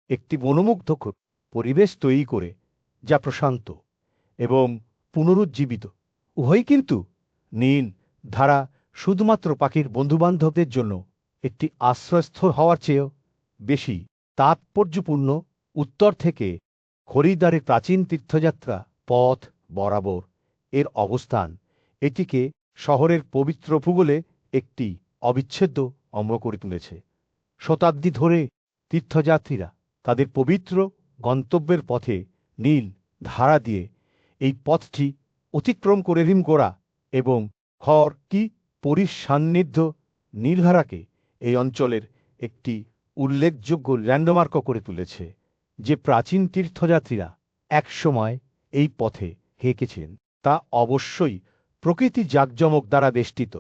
একটি মনোমুগ্ধকর পরিবেশ তৈরি করে, যা প্রশান্ত এবং পুনরুজ্জীবিত উভয়। কিন্তু নীল ধারা শুধুমাত্র পাখির বন্ধুবান্ধবদের জন্য একটি আশ্রয়স্থল হওয়ার চেয়েও বেশি তাৎপর্যপূর্ণ। উত্তর থেকে হরিদ্বারের প্রাচীন তীর্থযাত্রা পথ বরাবর এর অবস্থান এটিকে শহরের পবিত্র ভূগোলে একটি অবিচ্ছেদ্য অঙ্গ করে তুলেছে। শতাব্দী ধরে তীর্থযাত্রীরা তাদের পবিত্র গন্তব্যের পথে নীল ধারা দিয়ে এই পথটি অতিক্রম করে রিমগোড়া এবং হর কি পরিসান্নিধ্য নীলধারাকে এই অঞ্চলের একটি উল্লেখযোগ্য ল্যান্ডমার্ক করে তুলেছে, যে প্রাচীন তীর্থযাত্রীরা একসময় এই পথে হেঁটেছিলেন তা অবশ্যই প্রকৃতি জাঁকজমক দ্বারা বেষ্টিত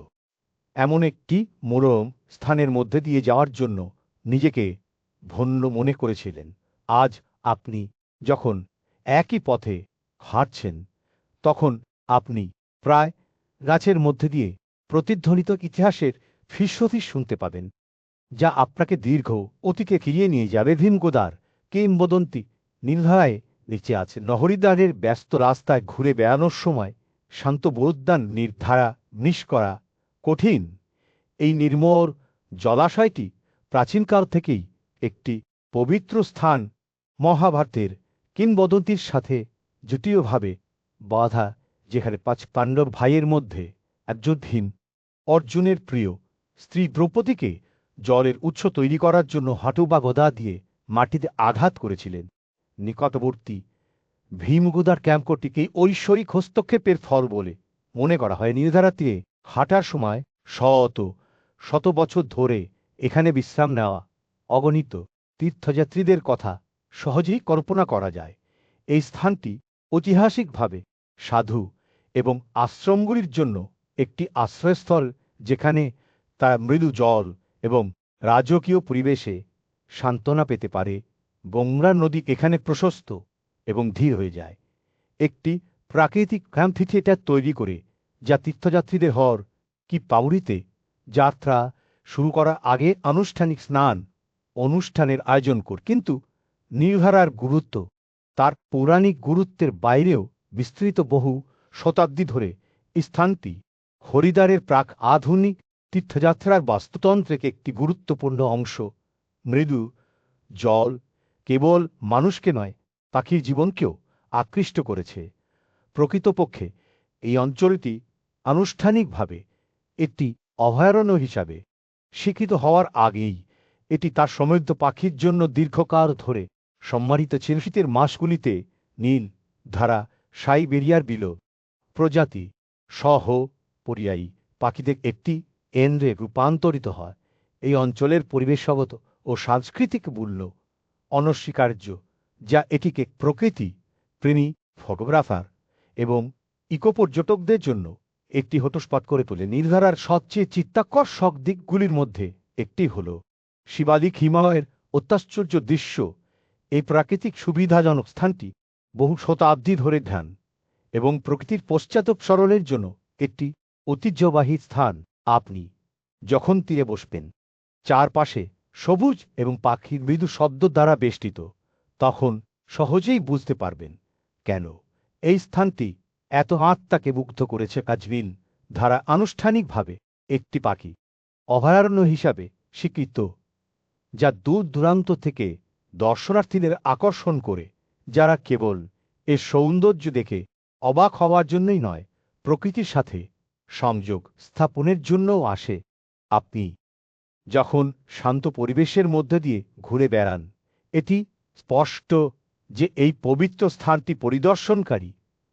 এমন একটি মনোরম স্থানের মধ্যে দিয়ে যাওয়ার জন্য নিজেকে ধন্য মনে করেছিলেন। আজ আপনি যখন একই পথে হাঁটছেন, তখন আপনি প্রায় গাছের মধ্যে দিয়ে প্রতিধ্বনিত ইতিহাসের ফিসফিস শুনতে পাবেন, যা আপনাকে দীর্ঘ অতীতে ফিরিয়ে নিয়ে যাবে। ভীমগোদার কিংবদন্তি নীলধারায় নিচে আছে। নহরিদ্বারের ব্যস্ত রাস্তায় ঘুরে বেড়ানোর সময় শান্ত বোধদান নির্ধারা মিস করা কঠিন। এই নির্মল জলাশয়টি প্রাচীনকাল থেকেই একটি পবিত্র স্থান, মহাভারতের কিংবদন্তির সাথে জুটিভাবে বাঁধা, যেখানে 5 পাণ্ডব ভাইয়ের মধ্যে একজন ভীম অর্জুনের প্রিয় স্ত্রী দ্রৌপদীকে জলের উৎস তৈরি করার জন্য হাঁটু বা গদা দিয়ে মাটিতে আঘাত করেছিলেন। নিকটবর্তী ভীমগোদার ক্যাম্পটিকে ঐশ্বরিক হস্তক্ষেপের ফল বলে মনে করা হয়। নীলধারা তীরে হাঁটার সময় শত শত বছর ধরে এখানে বিশ্রাম নেওয়া অগণিত তীর্থযাত্রীদের কথা সহজেই কল্পনা করা যায়। এই স্থানটি ঐতিহাসিকভাবে সাধু এবং আশ্রমগুলির জন্য একটি আশ্রয়স্থল, যেখানে তারা মৃদু জল এবং রাজকীয় পরিবেশে সান্ত্বনা পেতে পারে। গঙ্গা নদী এখানে প্রশস্ত এবং ধীর হয়ে যায়। একটি প্রাকৃতিক অ্যাম্ফিথিয়েটার তৈরি করে, যা তীর্থযাত্রীদের হর কি পাউড়িতে যাত্রা শুরু করার আগে আনুষ্ঠানিক স্নান অনুষ্ঠানের আয়োজন করে। কিন্তু নীলধারার গুরুত্ব তার পৌরাণিক গুরুত্বের বাইরেও বিস্তৃত। বহু শতাব্দী ধরে স্থানটি হরিদ্বারের প্রাক আধুনিক তীর্থযাত্রার বাস্তুতন্ত্রের একটি গুরুত্বপূর্ণ অংশ। মৃদু জল কেবল মানুষকে নয়, পাখির জীবনকেও আকৃষ্ট করেছে। প্রকৃতপক্ষে এই অঞ্চলটি আনুষ্ঠানিকভাবে একটি অভয়ারণ্য হিসাবে স্বীকৃত হওয়ার আগেই এটি তার সমৃদ্ধ পাখির জন্য দীর্ঘকাল ধরে সম্মানিত ছিল। শীতের মাসগুলিতে নীল ধারা সাইবেরিয়ার বিলো প্রজাতি সহ পরিযায়ী পাখিদের একটি কেন্দ্রে রূপান্তরিত হয়। এই অঞ্চলের পরিবেশগত ও সাংস্কৃতিক মূল্য অনস্বীকার্য, যা এটিকে প্রকৃতি প্রেমী ফটোগ্রাফার এবং ইকো পর্যটকদের জন্য একটি হটস্পট করে তোলে। নীলধারার সবচেয়ে চিত্তাকর্ষক দিকগুলির মধ্যে একটি হল শিবালিক হিমালয়ের অত্যাশ্চর্য দৃশ্য। এই প্রাকৃতিক সুবিধাজনক স্থানটি বহু শতাব্দী ধরে ধ্যান এবং প্রকৃতির পশ্চাৎপসরণের জন্য একটি ঐতিহ্যবাহী স্থান। আপনি যখন তীরে বসবেন, চারপাশে সবুজ এবং পাখির মৃদু শব্দ দ্বারা বেষ্টিত, তখন সহজেই বুঝতে পারবেন কেন এই স্থানটি এত আত্মাকে মুগ্ধ করেছে। কাজভিল ধারা আনুষ্ঠানিকভাবে একটি পাখি অভয়ারণ্য হিসাবে স্বীকৃত, যা দূর দূরান্ত থেকে দর্শনার্থীদের আকর্ষণ করে, যারা কেবল এর সৌন্দর্য দেখে অবাক হওয়ার জন্যই নয়, প্রকৃতির সাথে সংযোগ স্থাপনের জন্যও আসে। আপনি যখন শান্ত পরিবেশের মধ্যে দিয়ে ঘুরে বেড়ান, এটি স্পষ্ট যে এই পবিত্র স্থানটি পরিদর্শনকারী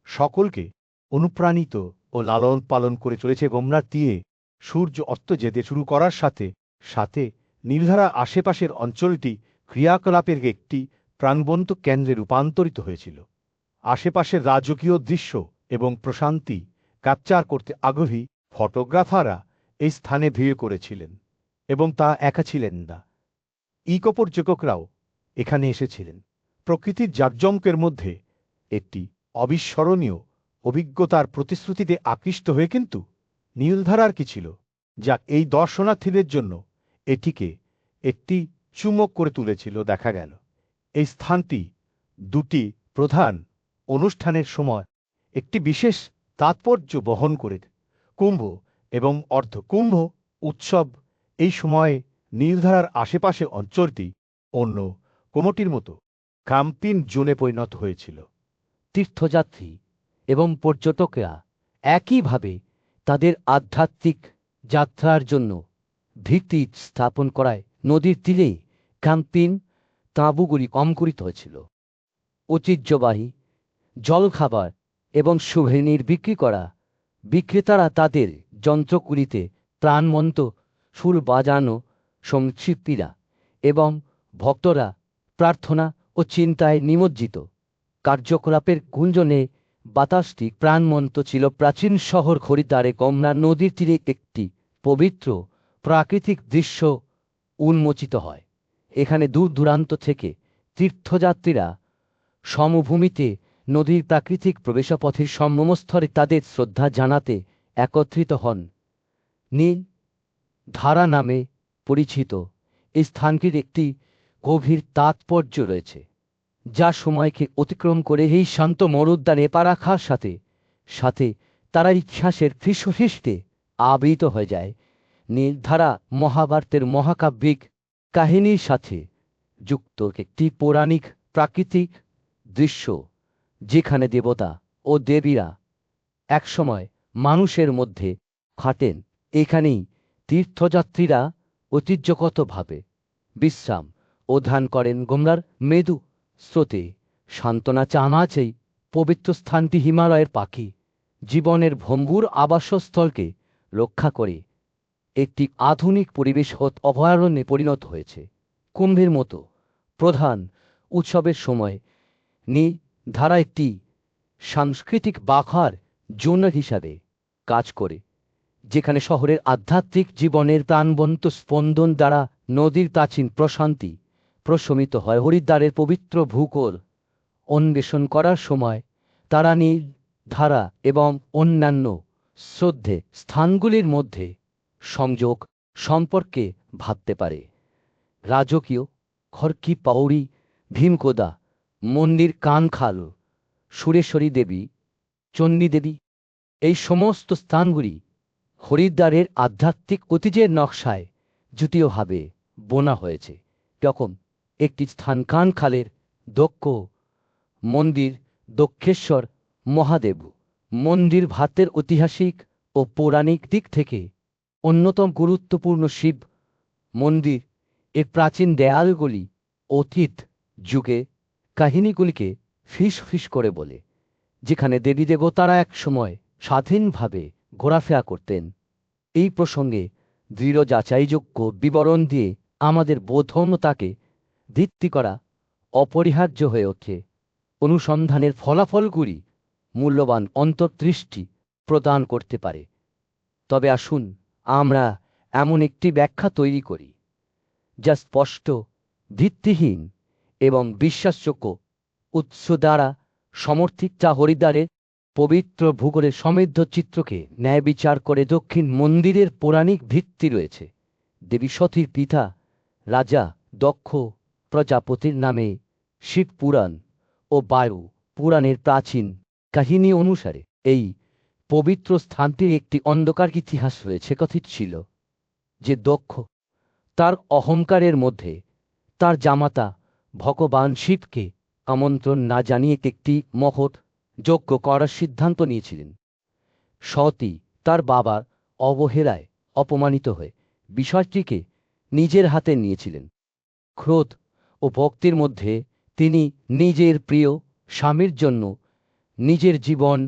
সকলকে অনুপ্রাণিত ও লালন পালন করে চলেছে। গঙ্গার তীরে সূর্য অস্ত যেতে শুরু করার সাথে সাথে নীলধারা আশেপাশের অঞ্চলটি ক্রিয়াকলাপের একটি প্রাণবন্ত কেন্দ্রে রূপান্তরিত হয়েছিল। আশেপাশের রাজকীয় দৃশ্য এবং প্রশান্তি ক্যাপচার করতে আগ্রহী ফটোগ্রাফাররা এই স্থানে ভিড় করেছিলেন, এবং তা একা ছিলেন না। ইকো পর্যটকরাও এখানে এসেছিলেন। প্রকৃতির জাঁকজমকের মধ্যে একটি অবিস্মরণীয় অভিজ্ঞতার প্রতিশ্রুতিতে আকৃষ্ট হয়ে, কিন্তু নীলধারার কি ছিল যা এই দর্শনার্থীদের জন্য এটিকে একটি চুম্বক করে তুলেছিল? দেখা গেল এই স্থানটি দুটি প্রধান অনুষ্ঠানের সময় একটি বিশেষ তাৎপর্য বহন করে। কুম্ভ এবং অর্ধকুম্ভ উৎসব এই সময়ে নীলধারার আশেপাশে অঞ্চলটি অন্য কোনোটির মতো ক্যাম্পিং জোনে পরিণত হয়েছিল। তীর্থযাত্রী এবং পর্যটকরা একইভাবে তাদের আধ্যাত্মিক যাত্রার জন্য ভিত্তি স্থাপন করায় নদীর তীরে ক্যাম্পিং তাঁবুগুলি করিত হয়েছিল। ঐতিহ্যবাহী জলখাবার এবং সুভেনির বিক্রি করা বিক্রেতারা তাদের যন্ত্রগুলিতে প্রাণবন্ত সুর বাজানো, সংক্ষিপ্তিরা এবং ভক্তরা প্রার্থনা ও চিন্তায় নিমজ্জিত কার্যকলাপের গুঞ্জনে বাতাসটি প্রাণবন্ত ছিল। প্রাচীন শহর হরিদ্বারে গঙ্গা নদীর তীরে একটি পবিত্র প্রাকৃতিক দৃশ্য উন্মোচিত হয়। এখানে দূর দূরান্ত থেকে তীর্থযাত্রীরা সমভূমিতে নদীর প্রাকৃতিক প্রবেশপথের সম্মমস্থলে তাদের শ্রদ্ধা জানাতে একত্রিত হন। নীল ধারা নামে পরিচিত এই স্থানটির একটি গভীর তাৎপর্য রয়েছে, যা সময়কে অতিক্রম করে এই শান্ত মরুদ্যানে পা রাখার সাথে সাথে তারা ইতিহাসের পৃষ্ঠপোষকতায় আবৃত হয়ে যায়। নীলধারা মহাভারতের মহাকাব্যিক কাহিনীর সাথে যুক্ত একটি পৌরাণিক প্রাকৃতিক দৃশ্য, যেখানে দেবতা ও দেবীরা একসময় মানুষের মধ্যে খাটেন। এখানেই তীর্থযাত্রীরা ঐতিহ্যগতভাবে বিশ্রাম ও ধ্যান করেন। গঙ্গার মৃদু স্রোতে সান্ত্বনা চানাচেই পবিত্র স্থানটি হিমালয়ের পাখি জীবনের ভঙ্গুর আবাসস্থলকে রক্ষা করে একটি আধুনিক পরিবেশ অভয়ারণ্যে পরিণত হয়েছে। কুম্ভের মতো প্রধান উৎসবের সময় ধারা একটি সাংস্কৃতিক বাখার জোন হিসাবে কাজ করে, যেখানে শহরের আধ্যাত্মিক জীবনের প্রাণবন্ত স্পন্দন দ্বারা নদীর প্রাচীন প্রশান্তি প্রশমিত হয়। হরিদ্বারের পবিত্র ভূগোল অন্বেষণ করার সময় তারা ধারা এবং অন্যান্য শ্রদ্ধে স্থানগুলির মধ্যে সংযোগ সম্পর্কে ভাবতে পারে। রাজকীয় খড়কি পাউড়ি ভীমকোদা মন্দির, কানখাল, সুরেশ্বরী দেবী, চণ্ডী দেবী, এই সমস্ত স্থানগুলি হরিদ্বারের আধ্যাত্মিক ঐতিহ্যের নকশায় জুটিভাবে বোনা হয়েছে। যখন একটি স্থান কানখালের দক্ষ মন্দির, দক্ষেশ্বর মহাদেব মন্দির ভারতের ঐতিহাসিক ও পৌরাণিক দিক থেকে অন্যতম গুরুত্বপূর্ণ শিব মন্দির। এর প্রাচীন দেয়ালগুলি অতীত যুগে কাহিনীগুলিকে ফিস করে বলে, যেখানে দেবী দেবতারা এক সময় স্বাধীনভাবে ঘোরাফেরা করতেন। এই প্রসঙ্গে দৃঢ় যাচাইযোগ্য বিবরণ দিয়ে আমাদের বোধগম্যতাকে ভিত্তি করা অপরিহার্য হয়ে ওঠে। অনুসন্ধানের ফলাফলগুলি মূল্যবান অন্তর্দৃষ্টি প্রদান করতে পারে। তবে আসুন আমরা এমন একটি ব্যাখ্যা তৈরি করি যা স্পষ্ট, ভিত্তিহীন এবং বিশ্বাসযোগ্য উৎস দ্বারা সমর্থিত, যা হরিদ্বারের পবিত্র ভূগোলের সমৃদ্ধ চিত্রকে ন্যায় বিচার করে। দক্ষিণ মন্দিরের পৌরাণিক ভিত্তি রয়েছে। দেবী সতীর পিতা রাজা দক্ষ প্রজাপতির নামে শিব পুরাণ ও বায়ু পুরাণের প্রাচীন কাহিনী অনুসারে এই পবিত্র স্থানটির একটি অন্ধকার ইতিহাস রয়েছে। কথিত ছিল যে দক্ষ তার অহংকারের মধ্যে তার জামাতা ভগবান শিবকে আমন্ত্রণ না জানিয়ে একটি মহৎ যজ্ঞ করার সিদ্ধান্ত নিয়েছিলেন। সতী তার বাবার অবহেলায় অপমানিত হয়ে বিষয়টিকে নিজের হাতে নিয়েছিলেন। ক্রোধ ও ভক্তির মধ্যে তিনি নিজের প্রিয় স্বামীর জন্য নিজের জীবন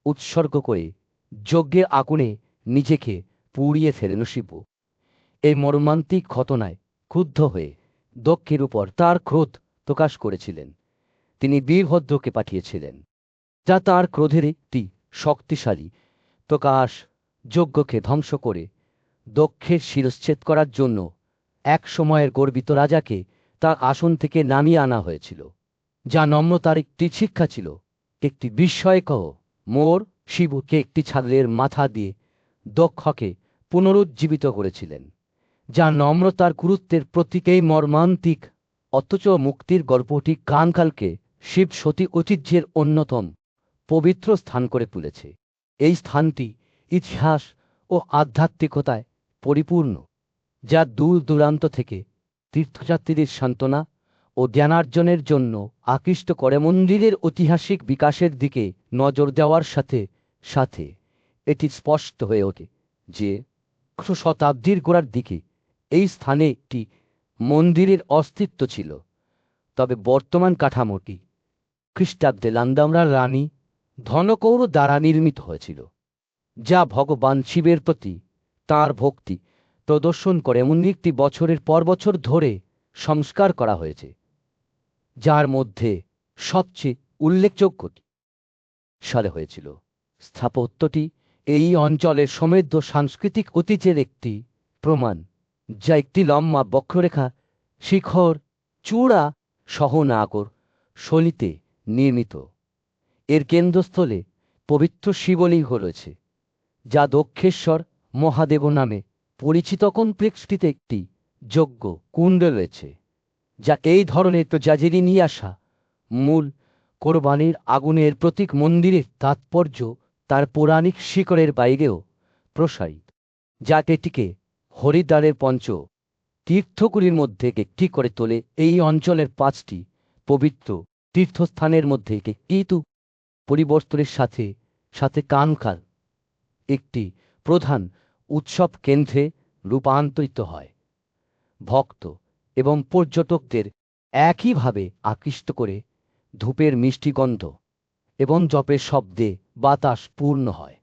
উৎসর্গ করে যজ্ঞের আগুনে নিজেকে পুড়িয়ে ফেলেন। শিব এই মর্মান্তিক ঘটনায় ক্রুদ্ধ হয়ে দক্ষের উপর তার ক্রোধ প্রকাশ করেছিলেন। তিনি বীরভদ্রকে পাঠিয়েছিলেন, যা তার ক্রোধের একটি শক্তিশালী প্রকাশ। যজ্ঞকে ধ্বংস করে দক্ষের শিরশ্ছেদ করার জন্য এক সময়ের গর্বিত রাজাকে তার আসন থেকে নামিয়ে আনা হয়েছিল, যা নম্রতার একটি শিক্ষা ছিল। একটি বিস্ময়কর মোড় শিবকে একটি ছাগলের মাথা দিয়ে দক্ষকে পুনরুজ্জীবিত করেছিলেন, যা নম্রতার গুরুত্বের প্রতীক। এই মর্মান্তিক অথচ মুক্তির গল্পটি কানখালকে শিব সতী ঐতিহ্যের অন্যতম পবিত্র স্থান করে তুলেছে। এই স্থানটি ইতিহাস ও আধ্যাত্মিকতায় পরিপূর্ণ, যা দূর দূরান্ত থেকে তীর্থযাত্রীদের সান্ত্বনা ও জ্ঞানার্জনের জন্য আকৃষ্ট করে। মন্দিরের ঐতিহাসিক বিকাশের দিকে নজর দেওয়ার সাথে সাথে এটি স্পষ্ট হয়ে ওঠে যে শতাব্দীর গোড়ার দিকে এই স্থানে একটি মন্দিরের অস্তিত্ব ছিল। তবে বর্তমান কাঠামোটি খ্রিস্টাব্দে লান্দামরা রানী ধনকৌর দ্বারা নির্মিত হয়েছিল, যা ভগবান শিবের প্রতি তাঁর ভক্তি প্রদর্শন করে। মন্দিরটি বছরের পর বছর ধরে সংস্কার করা হয়েছে, যার মধ্যে সবচেয়ে উল্লেখযোগ্য সালে হয়েছিল। স্থাপত্যটি এই অঞ্চলের সমৃদ্ধ সাংস্কৃতিক ঐতিহ্যের একটি প্রমাণ, যা একটি লম্বা বক্ররেখা শিখর চূড়া সহ নাগর শৈলীতে নির্মিত। এর কেন্দ্রস্থলে পবিত্র শিবলিঙ্গ রয়েছে, যা দক্ষেশ্বর মহাদেব নামে পরিচিত। কমপ্লেক্সটিতে একটি যজ্ঞ কুণ্ড রয়েছে, যা এই ধরনের প্রজাতির নিয়ে আসা মূল কোরবানির আগুনের প্রতীক। মন্দিরের তাৎপর্য তার পৌরাণিক শিকড়ের বাইরেও প্রসারিত, যা এটিকে হরিদ্বারের পঞ্চ তীর্থগুলির মধ্যে একটি করে তোলে। এই অঞ্চলের 5টি পবিত্র তীর্থস্থানের মধ্যে ঋতু পরিবর্তনের সাথে সাথে কানকাল একটি প্রধান উৎসব কেন্দ্রে রূপান্তরিত হয়, ভক্ত এবং পর্যটকদের একইভাবে আকৃষ্ট করে। ধূপের মিষ্টি গন্ধ এবং জপের শব্দে বাতাস পূর্ণ হয়,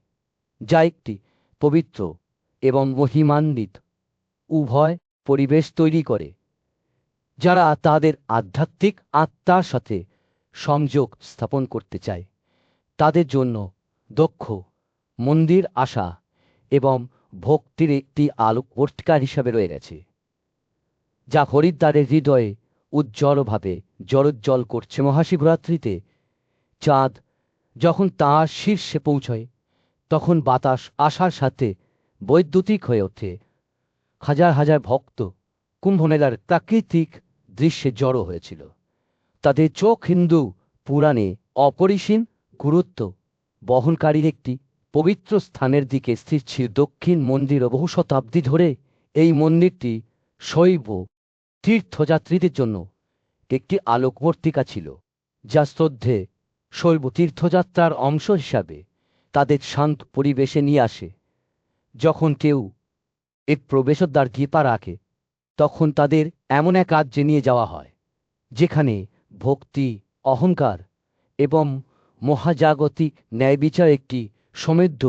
যা একটি পবিত্র এবং মহিমান্বিত উভয় পরিবেশ তৈরি করে। যারা তাদের আধ্যাত্মিক আত্মার সাথে সংযোগ স্থাপন করতে চায়, তাদের জন্য দক্ষ মন্দির আসা এবং ভক্তির একটি আলোকবর্তিকা হিসাবে রয়ে গেছে, যা হরিদ্বারের হৃদয়ে উজ্জ্বলভাবে জলোজ্জ্বল করছে। মহাশিবরাত্রিতে চাঁদ যখন তাঁর শীর্ষে পৌঁছয়, তখন বাতাস আসার সাথে বৈদ্যুতিক হয়ে ওঠে। হাজার হাজার ভক্ত কুম্ভমেলার প্রাকৃতিক দৃশ্যে জড়ো হয়েছিল। তাদের চোখ হিন্দু পুরাণে অপরিসীম গুরুত্ব বহনকারীর একটি পবিত্র স্থানের দিকে স্থির ছিল। দক্ষিণ মন্দির বহু শতাব্দী ধরে এই মন্দিরটি শৈব তীর্থযাত্রীদের জন্য একটি আলোকবর্তিকা ছিল, যা শ্রদ্ধে শৈব তীর্থযাত্রার অংশ হিসাবে তাদের শান্ত পরিবেশে নিয়ে আসে। যখন কেউ এর প্রবেশদ্বার দিয়ে পা রাখে, তখন তাদের এমন এক রাজ্যে নিয়ে যাওয়া হয়, যেখানে ভক্তি, অহংকার এবং মহাজাগতিক ন্যায়বিচার একটি সমৃদ্ধ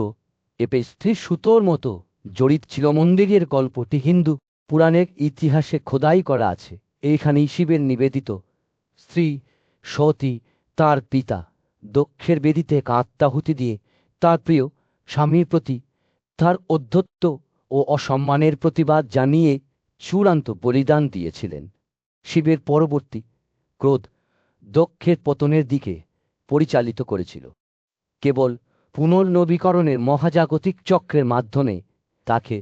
স্থির সুতোর মতো জড়িত ছিল। মন্দিরের গল্পটি হিন্দু পুরাণের ইতিহাসে খোদাই করা আছে। এইখানেই শিবের নিবেদিত স্ত্রী সতী তার পিতা দক্ষের বেদিতে আত্মাহুতি দিয়ে তার প্রিয় স্বামীর প্রতি তার অধ্যত্ব ও অসম্মানের প্রতিবাদ জানিয়ে চূড়ান্ত বলিদান দিয়েছিলেন। শিবের পরবর্তী ক্রোধ দক্ষের পতনের দিকে পরিচালিত করেছিল। কেবল পুনর্নবীকরণের মহাজাগতিক চক্রের মাধ্যমে তাকে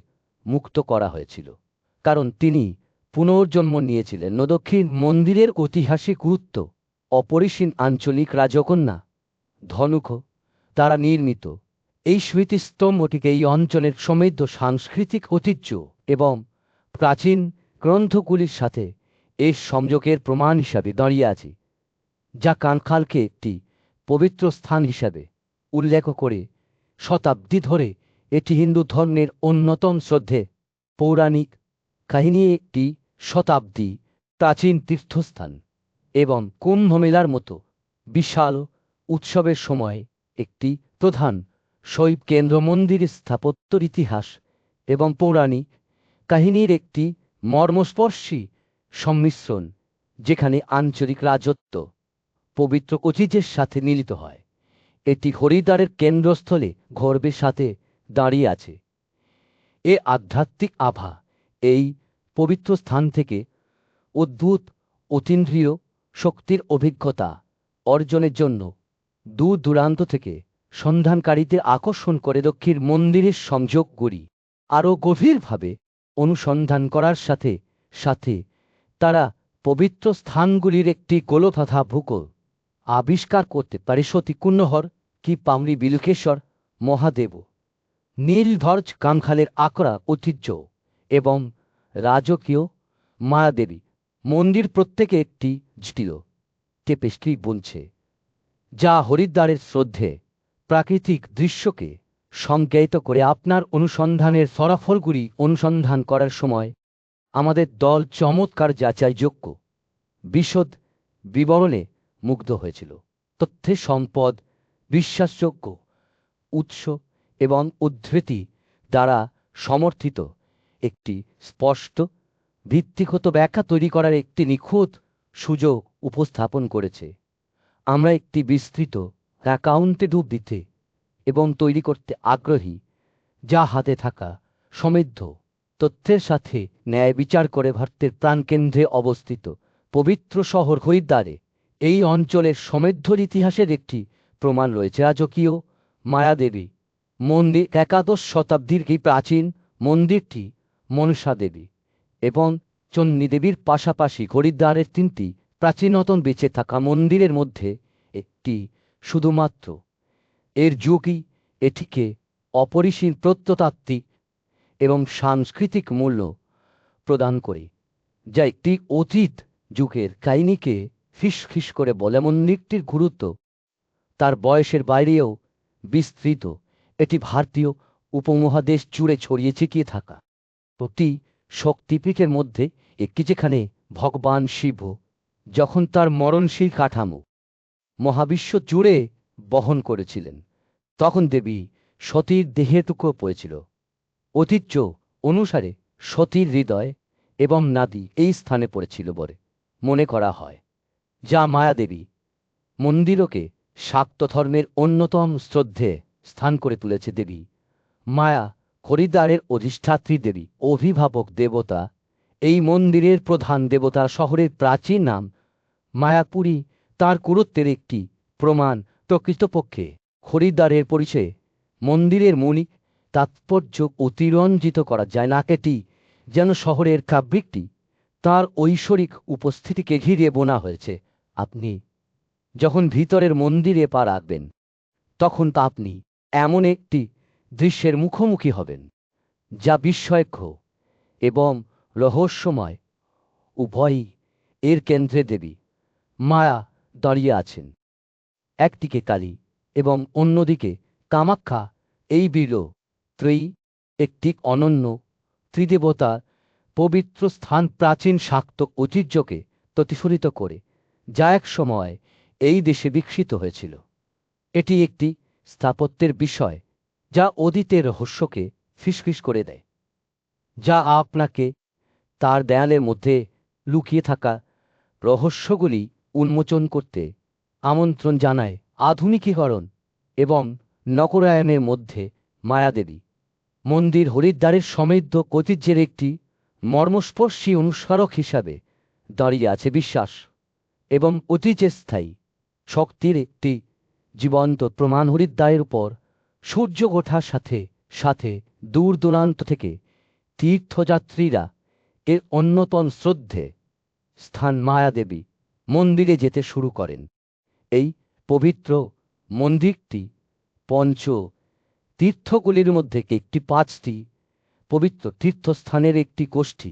মুক্ত করা হয়েছিল, কারণ তিনি পুনর্জন্ম নিয়েছিলেন। দক্ষিণ মন্দিরের ঐতিহাসিক গুরুত্ব অপরিসীম। আঞ্চলিক রাজকন্যা ধনুক দ্বারা নির্মিত এই স্মৃতিস্তম্ভটিকে এই অঞ্চলের সমৃদ্ধ সাংস্কৃতিক ঐতিহ্য এবং প্রাচীন গ্রন্থগুলির সাথে এর সংযোগের প্রমাণ হিসাবে দাঁড়িয়ে আছে, যা কানকালকে একটি পবিত্র স্থান হিসাবে উল্লেখ করে। শতাব্দী ধরে এটি হিন্দু ধর্মের অন্যতম শ্রদ্ধে পৌরাণিক কাহিনী একটি শতাব্দী প্রাচীন তীর্থস্থান এবং কুম্ভমেলার মতো বিশাল উৎসবের সময় একটি প্রধান শৈব কেন্দ্র। মন্দিরের স্থাপত্যর ইতিহাস এবং পৌরাণিক কাহিনীর একটি মর্মস্পর্শী সংমিশ্রণ, যেখানে আঞ্চলিক রাজত্ব পবিত্র ঐতিহ্যের সাথে মিলিত হয়। এটি হরিদ্বারের কেন্দ্রস্থলে গর্বের সাথে দাঁড়িয়ে আছে। এ আধ্যাত্মিক আভা এই পবিত্র স্থান থেকে অদ্ভুত অতীন্দ্রিয় শক্তির অভিজ্ঞতা অর্জনের জন্য দূর দূরান্ত থেকে সন্ধানকারীদের আকর্ষণ করে। দক্ষিণ মন্দিরের সংযোগগুলি আরও গভীরভাবে অনুসন্ধান করার সাথে সাথে তারা পবিত্র স্থানগুলির একটি গোলকথা ভূগোল আবিষ্কার করতে পারে। সতী কুন্নহর কি পামরি বিলকেশ্বর মহাদেব নীলধ্বজ কানখালের আকরা ঐতিহ্য এবং রাজকীয় মায়াদেবী মন্দির প্রত্যেকে একটি জটিল টেপেস্ট্রি বুনছে, যা হরিদ্বারের শ্রদ্ধে প্রাকৃতিক দৃশ্যকে সংজ্ঞায়িত করে। আপনার অনুসন্ধানের ফলাফলগুলি অনুসন্ধান করার সময় আমাদের দল চমৎকার যাচাইযোগ্য বিশদ বিবরণে মুগ্ধ হয়েছিল। তথ্যের সম্পদ, বিশ্বাসযোগ্য উৎস এবং উদ্ধৃতি দ্বারা সমর্থিত একটি স্পষ্ট ভিত্তিগত ব্যাখ্যা তৈরি করার একটি নিখুঁত সুযোগ উপস্থাপন করেছে। আমরা একটি বিস্তৃত অ্যাকাউন্টে ডুব দিতে এবং তৈরি করতে আগ্রহী, যা হাতে থাকা সমৃদ্ধ তথ্যের সাথে ন্যায় বিচার করে ভারতের প্রাণকেন্দ্রে অবস্থিত পবিত্র শহর হরিদ্বারে এই অঞ্চলের সমৃদ্ধ ইতিহাসের একটি প্রমাণ রয়েছে। রাজকীয় মায়াদেবী মন্দির একাদশ শতাব্দীর এই প্রাচীন মন্দিরটি মনসা দেবী এবং চণ্ডী দেবীর পাশাপাশি হরিদ্বারের তিনটি প্রাচীনতম বেঁচে থাকা মন্দিরের মধ্যে একটি শুধুমাত্র। এর যুগই এটিকে অপরিসীম প্রত্নতাত্ত্বিক এবং সাংস্কৃতিক মূল্য প্রদান করে, যা একটি অতীত যুগের কাহিনীকে ফিসফিস করে বলে। মন্দিরটির গুরুত্ব তার বয়সের বাইরেও বিস্তৃত। এটি ভারতীয় উপমহাদেশ জুড়ে ছড়িয়ে ছিটিয়ে থাকা প্রতি শক্তিপীঠের মধ্যে একটি, যেখানে ভগবান শিব যখন তার মরণশীল কাঠামো মহাবিশ্ব জুড়ে বহন করেছিলেন, তখন দেবী সতীর দেহের টুকরো পড়েছিল। ঐতিহ্য অনুসারে সতীর হৃদয় এবং নাদি এই স্থানে পড়েছিল বলে মনে করা হয়, যা মায়াদেবী মন্দিরকে শাক্ত ধর্মের অন্যতম শ্রদ্ধে স্থান করে তুলেছে। দেবী মায়া হরিদ্বারের অধিষ্ঠাত্রী দেবী, অভিভাবক দেবতা। এই মন্দিরের প্রধান দেবতা শহরের প্রাচীন নাম মায়াপুরী তার গুরুত্বের একটি প্রমাণ। প্রকৃতপক্ষে হরিদ্বারের পরিচয়ে মন্দিরের মৌলিক তাৎপর্য অতিরঞ্জিত করা যায় না। এটি যেন শহরের ফ্যাব্রিকটি তার ঐশ্বরিক উপস্থিতিকে ঘিরে বোনা হয়েছে। আপনি যখন ভিতরের মন্দিরে পা রাখবেন, তখন তা আপনি এমন একটি দৃশ্যের মুখোমুখি হবেন যা বিস্ময়কর এবং রহস্যময় উভয়ই। এর কেন্দ্রে দেবী মায়া দাঁড়িয়ে আছেন, একদিকে কালী এবং অন্যদিকে কামাখ্যা। এই বিলো ত্রয়ী একটি অনন্য ত্রিদেবতা পবিত্র স্থান প্রাচীন শাক্ত ঐতিহ্যকে প্রতিফলিত করে, যা এক সময় এই দেশে বিকশিত হয়েছিল। এটি একটি স্থাপত্যের বিষয় যা অতীতের রহস্যকে ফিসফিস করে দেয়, যা আপনাকে তার দেয়ালের মধ্যে লুকিয়ে থাকা রহস্যগুলি উন্মোচন করতে আমন্ত্রণ জানায়। আধুনিকীকরণ এবং নগরায়নের মধ্যে মায়াদেবী মন্দির হরিদ্বারের সমৃদ্ধ ঐতিহ্যের একটি মর্মস্পর্শী অনুস্মারক হিসাবে দাঁড়িয়ে আছে। বিশ্বাস এবং ঐতিহ্যের স্থায়ী শক্তির একটি জীবন্ত প্রমাণ। হরিদ্বারের উপর সূর্য ওঠার সাথে সাথে দূর দূরান্ত থেকে তীর্থযাত্রীরা এর অন্যতম শ্রদ্ধে স্থান মায়াদেবী মন্দিরে যেতে শুরু করেন। এই পবিত্র মন্দিরটি পঞ্চ তীর্থগুলির মধ্যে একটি, পাঁচটি পবিত্র তীর্থস্থানের একটি গোষ্ঠী,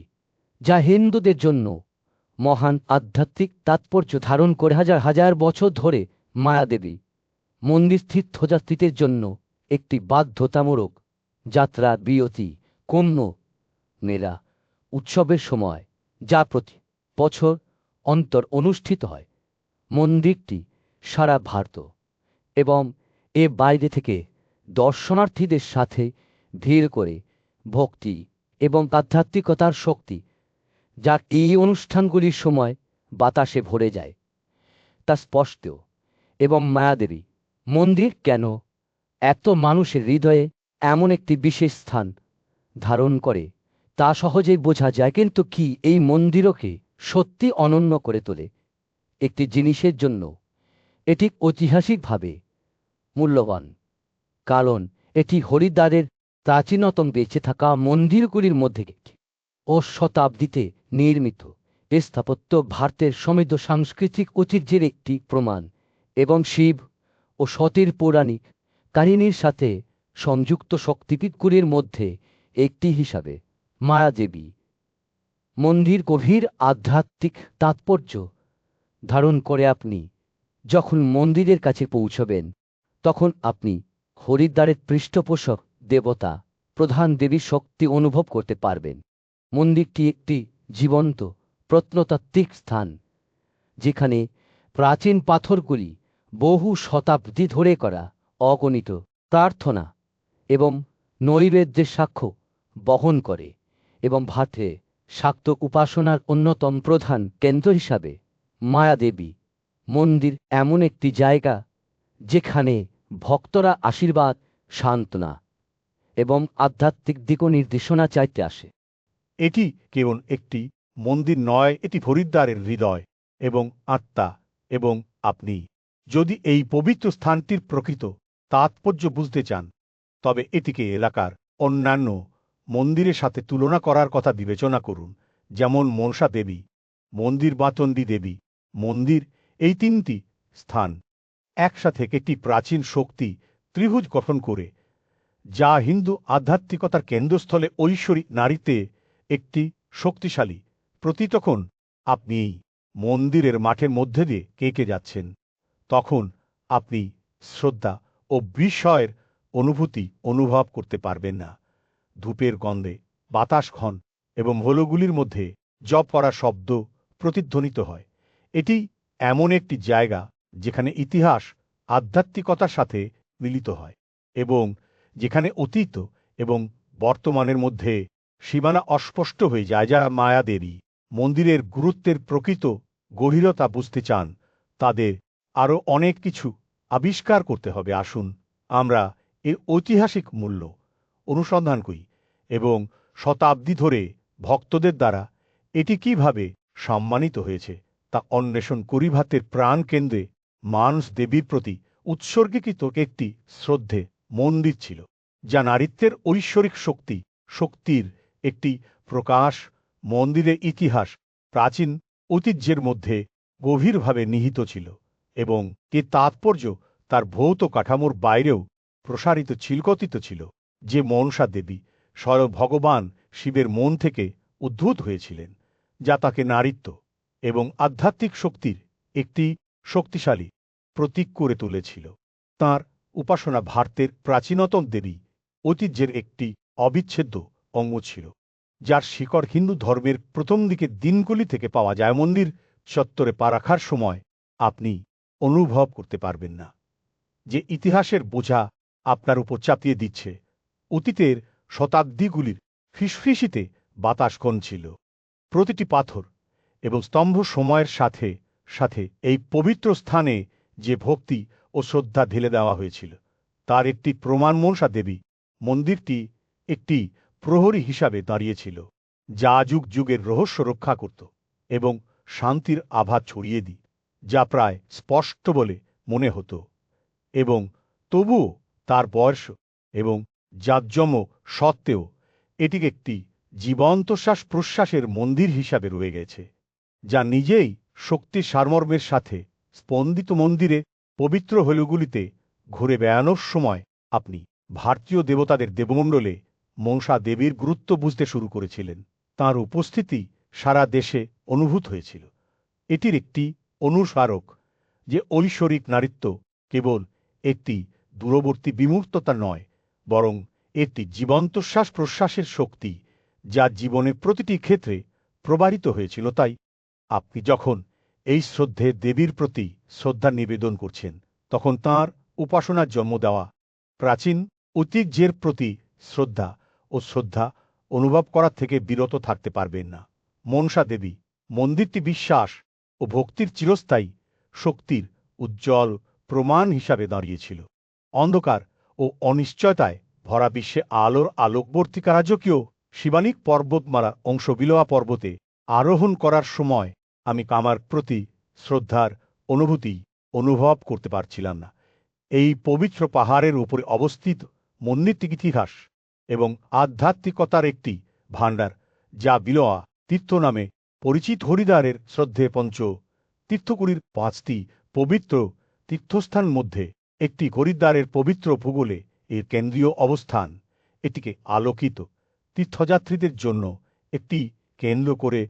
যা হিন্দুদের জন্য মহান আধ্যাত্মিক তাৎপর্য ধারণ করে। হাজার হাজার বছর ধরে মায়াদেবী মন্দির তীর্থযাত্রীদের জন্য একটি বাধ্যতামূলক যাত্রা বিরতি কুম্ভ মেলা উৎসবের সময়, যা প্রতি বছর অন্তর অনুষ্ঠিত হয়। মন্দিরটি সারা ভারত এবং এর বাইরে থেকে দর্শনার্থীদের সাথে ভিড় করে ভক্তি এবং আধ্যাত্মিকতার শক্তি, যা এই অনুষ্ঠানগুলির সময় বাতাসে ভরে যায়, তা স্পষ্ট। এবং মায়াদেবী মন্দির কেন এত মানুষের হৃদয়ে এমন একটি বিশেষ স্থান ধারণ করে, তা সহজেই বোঝা যায়। কিন্তু কি এই মন্দিরকে সত্যি অনন্য করে তোলে? একটি জিনিসের জন্য এটি ঐতিহাসিকভাবে মূল্যবান, কারণ এটি হরিদ্বারের প্রাচীনতম বেঁচে থাকা মন্দিরগুলির মধ্যে একটি ও শতাব্দীতে নির্মিত। এ স্থাপত্য ভারতের সমৃদ্ধ সাংস্কৃতিক ঐতিহ্যের একটি প্রমাণ এবং শিব ও সতীর পৌরাণিক কাহিনীর সাথে সংযুক্ত শক্তিপীঠগুলির মধ্যে একটি হিসাবে মায়াদেবী মন্দির গভীর আধ্যাত্মিক তাৎপর্য ধারণ করে। আপনি যখন মন্দিরের কাছে পৌঁছবেন, তখন আপনি হরিদ্বারের পৃষ্ঠপোষক দেবতা প্রধান দেবীর শক্তি অনুভব করতে পারবেন। মন্দিরটি একটি জীবন্ত প্রত্নতাত্ত্বিক স্থান, যেখানে প্রাচীন পাথরগুলি বহু শতাব্দী ধরে করা অগণিত প্রার্থনা এবং নৈবেদ্যের সাক্ষ্য বহন করে, এবং ভারতে শাক্ত উপাসনার অন্যতম প্রধান কেন্দ্র হিসাবে মায়াদেবী মন্দির এমন একটি জায়গা যেখানে ভক্তরা আশীর্বাদ, সান্ত্বনা এবং আধ্যাত্মিক দিক নির্দেশনা চাইতে আসে। এটি কেবল একটি মন্দির নয়, এটি হরিদ্বারের হৃদয় এবং আত্মা এবং আপনি যদি এই পবিত্র স্থানটির প্রকৃত তাৎপর্য বুঝতে চান, তবে এটিকে এলাকার অন্যান্য মন্দিরের সাথে তুলনা করার কথা বিবেচনা করুন, যেমন মনসা দেবী মন্দির বা চণ্ডী দেবী মন্দির। এই তিনটি স্থান একসাথে একটি প্রাচীন শক্তি ত্রিভুজ গঠন করে, যা হিন্দু আধ্যাত্মিকতার কেন্দ্রস্থলে ঐশ্বরিক নারীতে একটি শক্তিশালী প্রতীক। তখন আপনি এই মন্দিরের মাঠের মধ্যে দিয়ে কেঁকে যাচ্ছেন, তখন আপনি শ্রদ্ধা ও বিস্ময়ের অনুভূতি অনুভব করতে পারবেন না। ধূপের গন্ধে বাতাস ক্ষণ এবং হলোগুলির মধ্যে জপ করা শব্দ প্রতিধ্বনিত হয়। এটি এমন একটি জায়গা যেখানে ইতিহাস আধ্যাত্মিকতার সাথে মিলিত হয় এবং যেখানে অতীত এবং বর্তমানের মধ্যে সীমানা অস্পষ্ট হয়ে যায়। যারা মায়া দেবী মন্দিরের গুরুত্বের প্রকৃত গভীরতা বুঝতে চান, তাদের আরও অনেক কিছু আবিষ্কার করতে হবে। আসুন আমরা এর ঐতিহাসিক মূল্য অনুসন্ধান করি এবং শতাব্দী ধরে ভক্তদের দ্বারা এটি কিভাবে সম্মানিত হয়েছে তা অন্বেষণ করি। ভাতের প্রাণ কেন্দ্রে মানস দেবীর প্রতি উৎসর্গীকৃত একটি শ্রদ্ধে মন্দির ছিল, যা নারীত্বের ঐশ্বরিক শক্তির একটি প্রকাশ। মন্দিরের ইতিহাস প্রাচীন ঐতিহ্যের মধ্যে গভীরভাবে নিহিত ছিল এবং এর তাৎপর্য তার ভৌত কাঠামোর বাইরেও প্রসারিত চিলকতিত ছিল। যে মনসা দেবী স্বয়ং ভগবান শিবের মন থেকে উদ্ভূত হয়েছিলেন, যা তাকে নারীত্ব এবং আধ্যাত্মিক শক্তির একটি শক্তিশালী প্রতীক করে তুলেছিল। তাঁর উপাসনা ভারতের প্রাচীনতম দেবী ঐতিহ্যের একটি অবিচ্ছেদ্য অঙ্গ ছিল, যার শিকড় হিন্দু ধর্মের প্রথম দিকের দিনগুলি থেকে পাওয়া যায়। মন্দির চত্বরে পা রাখার সময় আপনি অনুভব করতে পারবেন না যে ইতিহাসের বোঝা আপনার উপর চাপিয়ে দিচ্ছে। অতীতের শতাব্দীগুলির ফিসফিসিতে বাতাস ছিল। প্রতিটি পাথর এবং স্তম্ভ সময়ের সাথে সাথে এই পবিত্র স্থানে যে ভক্তি ও শ্রদ্ধা ঢেলে দেওয়া হয়েছিল, তার একটি প্রমাণ। মনসা দেবী মন্দিরটি একটি প্রহরী হিসাবে দাঁড়িয়েছিল, যা যুগ যুগের রহস্য রক্ষা করত এবং শান্তির আভা ছড়িয়ে দিত, যা প্রায় স্পষ্ট বলে মনে হতো। এবং তবুও তার বয়স এবং জাঁকজমক সত্ত্বেও এটি একটি জীবন্ত শ্বাস প্রশ্বাসের মন্দির হিসাবে রয়ে গেছে, যা নিজেই শক্তির সারমর্মের সাথে স্পন্দিত। মন্দিরে পবিত্র হলগুলিতে ঘুরে বেড়ানোর সময় আপনি ভারতীয় দেবতাদের দেবমণ্ডলে মনসা দেবীর গুরুত্ব বুঝতে শুরু করেছিলেন। তাঁর উপস্থিতি সারা দেশে অনুভূত হয়েছিল। এটির একটি অনুস্মারক যে ঐশ্বরিক নারীত্ব কেবল একটি দূরবর্তী বিমূর্ততা নয়, বরং একটি জীবন্ত শ্বাস প্রশ্বাসের শক্তি, যা জীবনের প্রতিটি ক্ষেত্রে প্রবাহিত হয়েছিল। তাই আপনি যখন এই শ্রদ্ধের দেবীর প্রতি শ্রদ্ধা নিবেদন করছেন, তখন তাঁর উপাসনার জন্ম দেওয়া প্রাচীন ঐতিহ্যের প্রতি শ্রদ্ধা অনুভব করার থেকে বিরত থাকতে পারবেন না। মনসা দেবী মন্দিরটি বিশ্বাস ও ভক্তির চিরস্থায়ী শক্তির উজ্জ্বল প্রমাণ হিসাবে দাঁড়িয়েছিল। অন্ধকার ও অনিশ্চয়তায় ভরা বিশ্বে আলোর আলোকবর্তী রাজকীয় শিবালিক পর্বতমালা অংশ বিলোয়া পর্বতে আরোহণ করার সময় আমি আমার প্রতি শ্রদ্ধার অনুভূতি অনুভব করতে পারছিলাম না। এই পবিত্র পাহাড়ের উপরে অবস্থিত মন্দিরটি ইতিহাস এবং আধ্যাত্মিকতার একটি ভাণ্ডার, যা বিলোয়া তীর্থ নামে পরিচিত। হরিদ্বারের শ্রদ্ধে পঞ্চ তীর্থগুলির 5টি পবিত্র তীর্থস্থান মধ্যে একটি। হরিদ্বারের পবিত্র ভূগোলে এর কেন্দ্রীয় অবস্থান এটিকে আলোকিত তীর্থযাত্রীদের জন্য একটি কেন্দ্র করে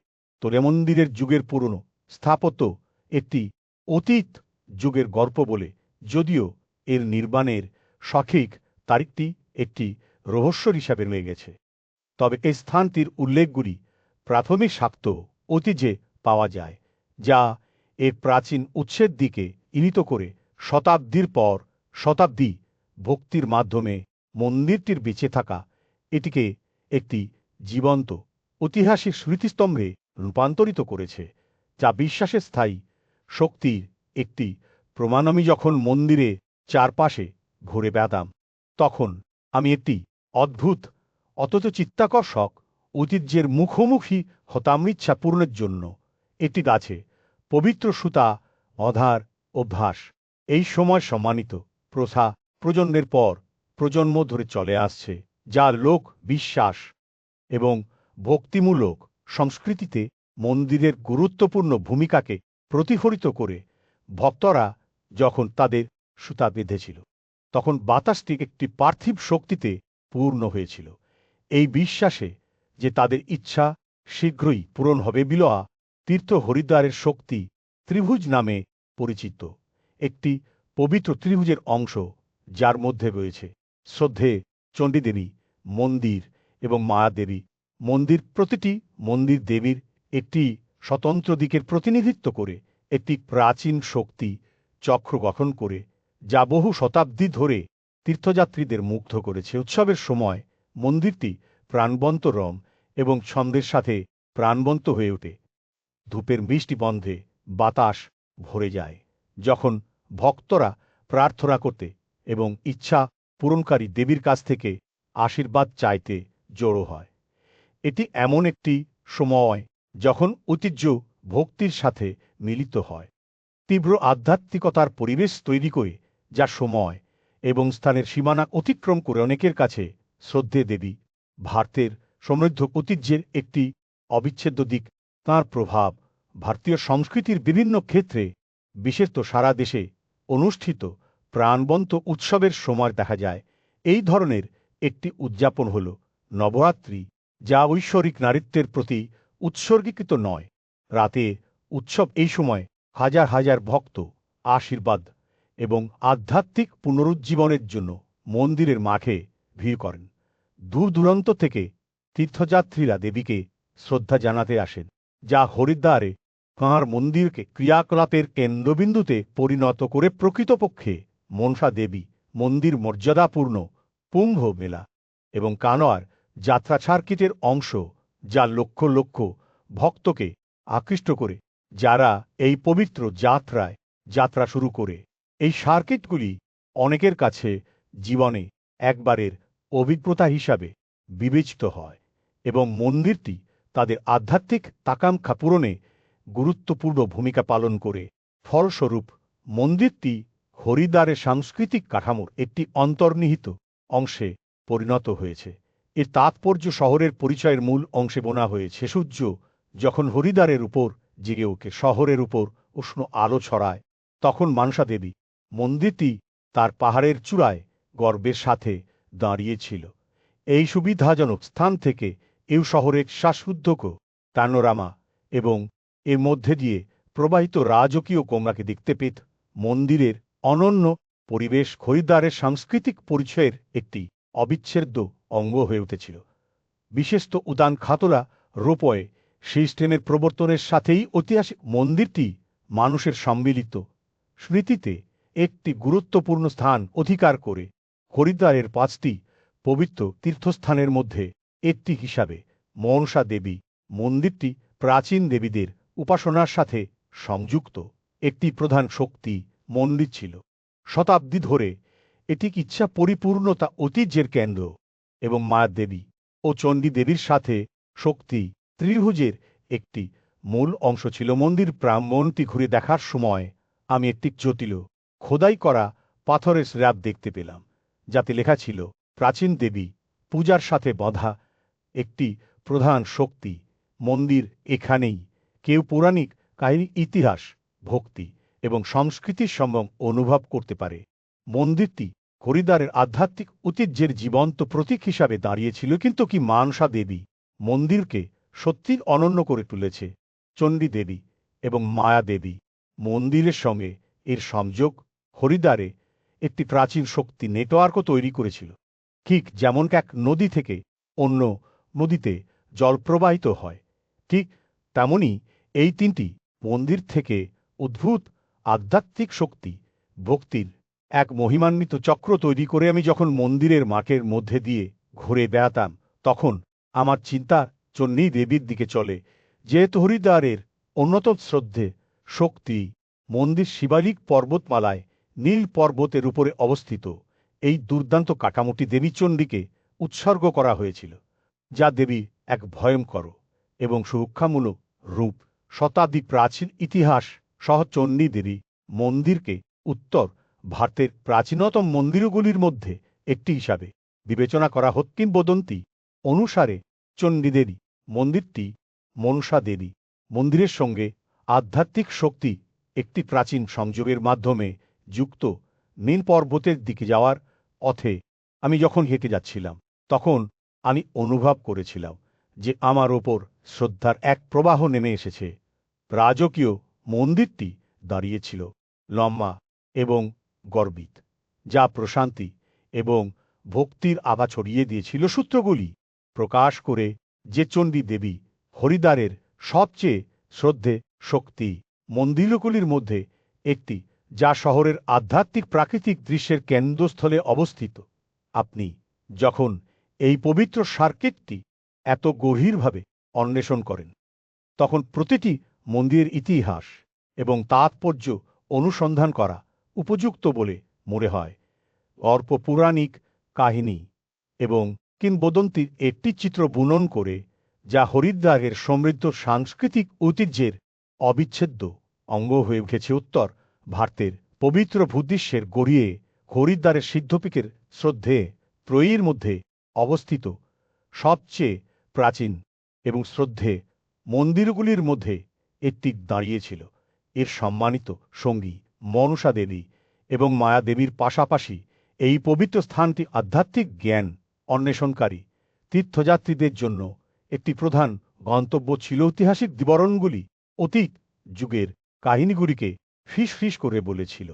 তোলে। মন্দিরের যুগের পুরনো স্থাপত্য একটি অতীত যুগের গল্প বলে, যদিও এর নির্মাণের সঠিক তারিখটি একটি রহস্য হিসাবে রয়ে গেছে, তবে এই স্থানটির উল্লেখগুলি প্রাথমিক শাক্ত ঐতিহ্যে পাওয়া যায়, যা এর প্রাচীন উৎসের দিকে ইঙ্গিত করে। শতাব্দীর পর শতাব্দী ভক্তির মাধ্যমে মন্দিরটির বেঁচে থাকা এটিকে একটি জীবন্ত ঐতিহাসিক স্মৃতিস্তম্ভে রূপান্তরিত করেছে, যা বিশ্বাসের স্থায়ী শক্তির একটি প্রমাণ। আমি যখন মন্দিরে চারপাশে ঘুরে বেড়াতাম, তখন আমি একটি অদ্ভুত অথচ চিত্তাকর্ষক ঐতিহ্যের মুখোমুখি হতাম ইচ্ছা পূরণের জন্য। একটি গাছে পবিত্র সুতা অধার অভ্যাস এই সময় সম্মানিত প্রথা প্রজন্মের পর প্রজন্ম ধরে চলে আসছে, যা লোক বিশ্বাস এবং ভক্তিমূলক সংস্কৃতিতে মন্দিরের গুরুত্বপূর্ণ ভূমিকাকে প্রতিফলিত করে। ভক্তরা যখন তাদের সুতা বেঁধেছিল, তখন বাতাসটি একটি পার্থিব শক্তিতে পূর্ণ হয়েছিল, এই বিশ্বাসে যে তাদের ইচ্ছা শীঘ্রই পূরণ হবে। বিলোয়া তীর্থ হরিদ্বারের শক্তি ত্রিভুজ নামে পরিচিত, একটি পবিত্র ত্রিভুজের অংশ যার মধ্যে রয়েছে শ্রদ্ধে চণ্ডীদেবী মন্দির এবং মায়াদেবী মন্দির। প্রতিটি মন্দির দেবীর একটি স্বতন্ত্র দিকের প্রতিনিধিত্ব করে একটি প্রাচীন শক্তি চক্র গঠন করে, যা বহু শতাব্দী ধরে তীর্থযাত্রীদের মুগ্ধ করেছে। উৎসবের সময় মন্দিরটি প্রাণবন্ত রং এবং ছন্দের সাথে প্রাণবন্ত হয়ে ওঠে। ধূপের মিষ্টি গন্ধে বাতাস ভরে যায় যখন ভক্তরা প্রার্থনা করতে এবং ইচ্ছা পূরণকারী দেবীর কাছ থেকে আশীর্বাদ চাইতে জড়ো হয়। এটি এমন একটি সময় যখন ঐতিহ্য ভক্তির সাথে মিলিত হয়, তীব্র আধ্যাত্মিকতার পরিবেশ তৈরি করে, যা সময় এবং স্থানের সীমানা অতিক্রম করে অনেকের কাছে শ্রদ্ধে দেবী। ভারতের সমৃদ্ধ ঐতিহ্যের একটি অবিচ্ছেদ্য দিক তাঁর প্রভাব ভারতীয় সংস্কৃতির বিভিন্ন ক্ষেত্রে, বিশেষত সারা দেশে অনুষ্ঠিত প্রাণবন্ত উৎসবের সময় দেখা যায়। এই ধরনের একটি উদযাপন হল নবরাত্রি, যা ঐশ্বরিক নারীত্বের প্রতি উৎসর্গীকৃত নয়। রাতে উৎসব এই সময় হাজার হাজার ভক্ত আশীর্বাদ এবং আধ্যাত্মিক পুনরুজ্জীবনের জন্য মন্দিরের মাঠে ভিড় করেন। দূর দূরান্ত থেকে তীর্থযাত্রীরা দেবীকে শ্রদ্ধা জানাতে আসেন, যা হরিদ্বারে তাঁর মন্দিরকে ক্রিয়াকলাপের কেন্দ্রবিন্দুতে পরিণত করে। প্রকৃতপক্ষে মনসা দেবী মন্দির মর্যাদাপূর্ণ কুম্ভ মেলা এবং কানওয়ার যাত্রা সার্কিটের অংশ, যা লক্ষ লক্ষ ভক্তকে আকৃষ্ট করে, যারা এই পবিত্র যাত্রা শুরু করে। এই সার্কিটগুলি অনেকের কাছে জীবনে একবারের অভিজ্ঞতা হিসাবে বিবেচিত হয় এবং মন্দিরটি তাদের আধ্যাত্মিক আকাঙ্ক্ষা পূরণে গুরুত্বপূর্ণ ভূমিকা পালন করে। ফলস্বরূপ মন্দিরটি হরিদ্বারের সাংস্কৃতিক কাঠামোর একটি অন্তর্নিহিত অংশে পরিণত হয়েছে। এর তাৎপর্য শহরের পরিচয়ের মূল অংশে বোনা হয়েছে। সূর্য যখন হরিদ্বারের উপর জেগে ওঠে, শহরের উপর উষ্ণ আলো ছড়ায়, তখন মনসা দেবী মন্দিরটি তার পাহাড়ের চূড়ায় গর্বের সাথে দাঁড়িয়েছিল। এই সুবিধাজনক স্থান থেকে এই শহরের শ্বাসরুদ্ধক প্যানোরামা এবং এর মধ্যে দিয়ে প্রবাহিত রাজকীয় গঙ্গাকে দেখতে পেত। মন্দিরের অনন্য পরিবেশ হরিদ্বারের সাংস্কৃতিক পরিচয়ের একটি অবিচ্ছেদ্য অঙ্গ হয়ে উঠেছিল। বিশেষত উদান খাতলা রোপওয়ে সিস্টেমের প্রবর্তনের সাথেই ঐতিহাসিক মন্দিরটি মানুষের সম্মিলিত স্মৃতিতে একটি গুরুত্বপূর্ণ স্থান অধিকার করে। হরিদ্বারের 5টি পবিত্র তীর্থস্থানের মধ্যে একটি হিসাবে মনসা দেবী মন্দিরটি প্রাচীন দেবীদের উপাসনার সাথে সংযুক্ত একটি প্রধান শক্তি মন্দির ছিল। শতাব্দী ধরে এটি ইচ্ছা পরিপূর্ণতা ঐতিহ্যের কেন্দ্র এবং মায়াদেবী ও চণ্ডী দেবীর সাথে শক্তি ত্রিভুজের একটি মূল অংশ ছিল। মন্দির প্রাঙ্গণটি ঘুরে দেখার সময় আমি একটি জটিল খোদাই করা পাথরের স্ল্যাব দেখতে পেলাম, যাতে লেখা ছিল প্রাচীন দেবী পূজার সাথে বাঁধা একটি প্রধান শক্তি মন্দির এখানেই। কেউ পৌরাণিক কাহিনী, ইতিহাস, ভক্তি এবং সংস্কৃতির সম্বন্ধ অনুভব করতে পারে। মন্দিরটি হরিদ্বারের আধ্যাত্মিক ঐতিহ্যের জীবন্ত প্রতীক হিসাবে দাঁড়িয়েছিল। কিন্তু কি মনসা দেবী মন্দিরকে সত্যিই অনন্য করে তুলেছে? চণ্ডী দেবী এবং মায়া দেবী মন্দিরের সঙ্গে এর সংযোগ হরিদ্বারে একটি প্রাচীন শক্তি নেটওয়ার্কও তৈরি করেছিল। ঠিক যেমন এক নদী থেকে অন্য নদীতে জল প্রবাহিত হয়, ঠিক তেমনি এই 3টি মন্দির থেকে উদ্ভূত আধ্যাত্মিক শক্তি ভক্তির এক মহিমান্বিত চক্র তৈরি করে। আমি যখন মন্দিরের মাঠের মধ্যে দিয়ে ঘুরে বেড়াতাম, তখন আমার চিন্তা চণ্ডী দেবীর দিকে চলে, যেহেতু হরিদ্বারের অন্যতম শ্রদ্ধে শক্তি মন্দির শিবালিক পর্বতমালায় নীল পর্বতের উপরে অবস্থিত এই দুর্দান্ত কাঠামোটি দেবী চণ্ডীকে উৎসর্গ করা হয়েছিল, যা দেবী এক ভয়ঙ্কর এবং সুরক্ষামূলক রূপ। শতাব্দী প্রাচীন ইতিহাস সহ চণ্ডী দেবী মন্দিরকে উত্তর ভারতের প্রাচীনতম মন্দিরগুলির মধ্যে একটি হিসাবে বিবেচনা করা হত। কিংবদন্তি অনুসারে চণ্ডীদেবী মন্দিরটি মনসা দেবী মন্দিরের সঙ্গে আধ্যাত্মিক শক্তি একটি প্রাচীন সংযোগের মাধ্যমে যুক্ত। নীল পর্বতের দিকে যাওয়ার পথে আমি যখন হেঁটে যাচ্ছিলাম, তখন আমি অনুভব করেছিলাম যে আমার ওপর শ্রদ্ধার এক প্রবাহ নেমে এসেছে। রাজকীয় মন্দিরটি দাঁড়িয়েছিল লম্বা এবং গর্বিত, যা প্রশান্তি এবং ভক্তির আভা ছড়িয়ে দিয়েছিল। সূত্রগুলি প্রকাশ করে যে চণ্ডী দেবী হরিদ্বারের সবচেয়ে শ্রদ্ধে শক্তি মন্দিরগুলির মধ্যে একটি, যা শহরের আধ্যাত্মিক প্রাকৃতিক দৃশ্যের কেন্দ্রস্থলে অবস্থিত। আপনি যখন এই পবিত্র সার্কিটটি এত গভীরভাবে অন্বেষণ করেন, তখন প্রতিটি মন্দিরের ইতিহাস এবং তাৎপর্য অনুসন্ধান করা উপযুক্ত বলে মনে হয়। অল্প পৌরাণিক কাহিনী এবং কিংবদন্তির একটি চিত্র বুনন করে, যা হরিদ্বারের সমৃদ্ধ সাংস্কৃতিক ঐতিহ্যের অবিচ্ছেদ্য অঙ্গ হয়ে উঠেছে। উত্তর ভারতের পবিত্র ভূদৃশ্যের গড়িয়ে হরিদ্বারের সিদ্ধপীঠের শ্রদ্ধে ত্রয়ীর মধ্যে অবস্থিত সবচেয়ে প্রাচীন এবং শ্রদ্ধে মন্দিরগুলির মধ্যে একটি দাঁড়িয়েছিল। এর সম্মানিত সঙ্গী মনসা দেবী এবং মায়া দেবীর পাশাপাশি এই পবিত্র স্থানটি আধ্যাত্মিক জ্ঞান অন্বেষণকারী তীর্থযাত্রীদের জন্য একটি প্রধান গন্তব্য ছিল। ঐতিহাসিক বিবরণগুলি অতীত যুগের কাহিনীগুলিকে ফিস করে বলেছিল,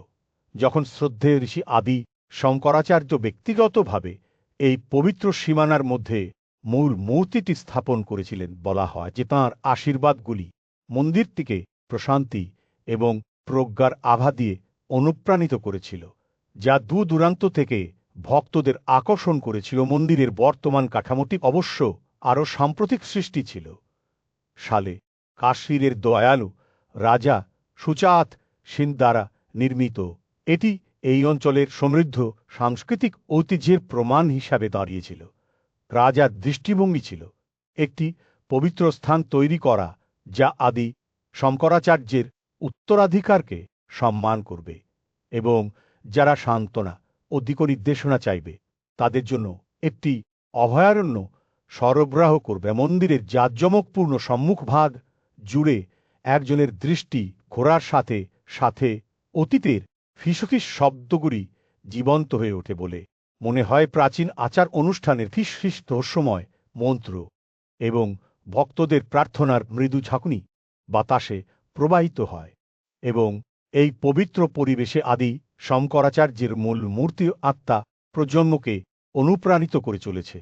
যখন শ্রদ্ধেয় ঋষি আদি শঙ্করাচার্য ব্যক্তিগতভাবে এই পবিত্র সীমানার মধ্যে মূল মূর্তিটি স্থাপন করেছিলেন। বলা হয় যে তাঁর আশীর্বাদগুলি মন্দিরটিকে প্রশান্তি এবং প্রজ্ঞার আভা দিয়ে অনুপ্রাণিত করেছিল, যা দূর দূরান্ত থেকে ভক্তদের আকর্ষণ করেছিল। মন্দিরের বর্তমান কাঠামোটি অবশ্য আরও সাম্প্রতিক সৃষ্টি ছিল। সালে কাশ্মীরের দয়ালু রাজা সুজাত সিং দ্বারা নির্মিত, এটি এই অঞ্চলের সমৃদ্ধ সাংস্কৃতিক ঐতিহ্যের প্রমাণ হিসাবে দাঁড়িয়েছিল। রাজার দৃষ্টিভঙ্গি ছিল একটি পবিত্র স্থান তৈরি করা, যা আদি শঙ্করাচার্যের উত্তরাধিকারকে সম্মান করবে এবং যারা সান্ত্বনা ও দিক নির্দেশনা চাইবে তাদের জন্য একটি অভয়ারণ্য সরবরাহ করবে। মন্দিরের জাঁকজমকপূর্ণ সম্মুখভাগ জুড়ে একজনের দৃষ্টি ঘোরার সাথে সাথে অতীতের ফিসফিস শব্দগুলি জীবন্ত হয়ে ওঠে বলে মনে হয়। প্রাচীন আচার অনুষ্ঠানের ফিসফিস সময় মন্ত্র এবং ভক্তদের প্রার্থনার মৃদু ঝাঁকুনি বাতাসে প্রবাহিত হয় এবং এই পবিত্র পরিবেশে আদি শঙ্করাচার্যের মূল মূর্তি আত্মা প্রজন্মকে অনুপ্রাণিত করে চলেছে।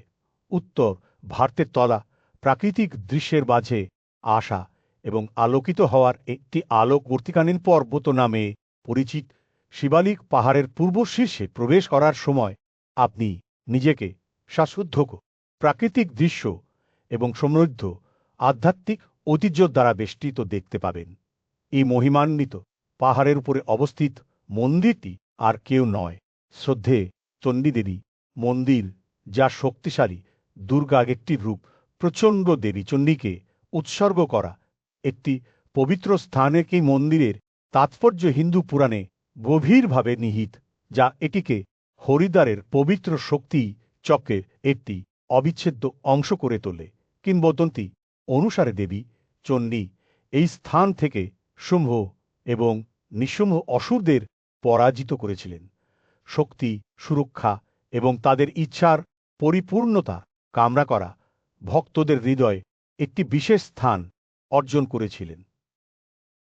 উত্তর ভারতের তলা প্রাকৃতিক দৃশ্যের মাঝে আসা এবং আলোকিত হওয়ার একটি আলোকবর্তিকালীন পর্বত নামে পরিচিত শিবালিক পাহাড়ের পূর্ব শীর্ষে প্রবেশ করার সময় আপনি নিজেকে শাশ্বত প্রাকৃতিক দৃশ্য এবং সমৃদ্ধ আধ্যাত্মিক ঐতিহ্য দ্বারা বেষ্টিত দেখতে পাবেন। এই মহিমান্বিত পাহাড়ের উপরে অবস্থিত মন্দিরটি আর কেউ নয়, শ্রদ্ধে চণ্ডীদেবী মন্দির, যা শক্তিশালী দুর্গার একটি রূপ। প্রচণ্ড দেবী চণ্ডীকে উৎসর্গ করা একটি পবিত্র স্থানে কি মন্দিরের তাৎপর্য হিন্দু পুরাণে গভীরভাবে নিহিত, যা এটিকে হরিদ্বারের পবিত্র শক্তি চক্রের একটি অবিচ্ছেদ্য অংশ করে তোলে। কিংবদন্তি অনুসারে দেবী চণ্ডী এই স্থান থেকে শুম্ভ এবং নিঃশুম্ভ অসুরদের পরাজিত করেছিলেন। শক্তি, সুরক্ষা এবং তাদের ইচ্ছার পরিপূর্ণতা কামনা করা ভক্তদের হৃদয়ে একটি বিশেষ স্থান অর্জন করেছিলেন।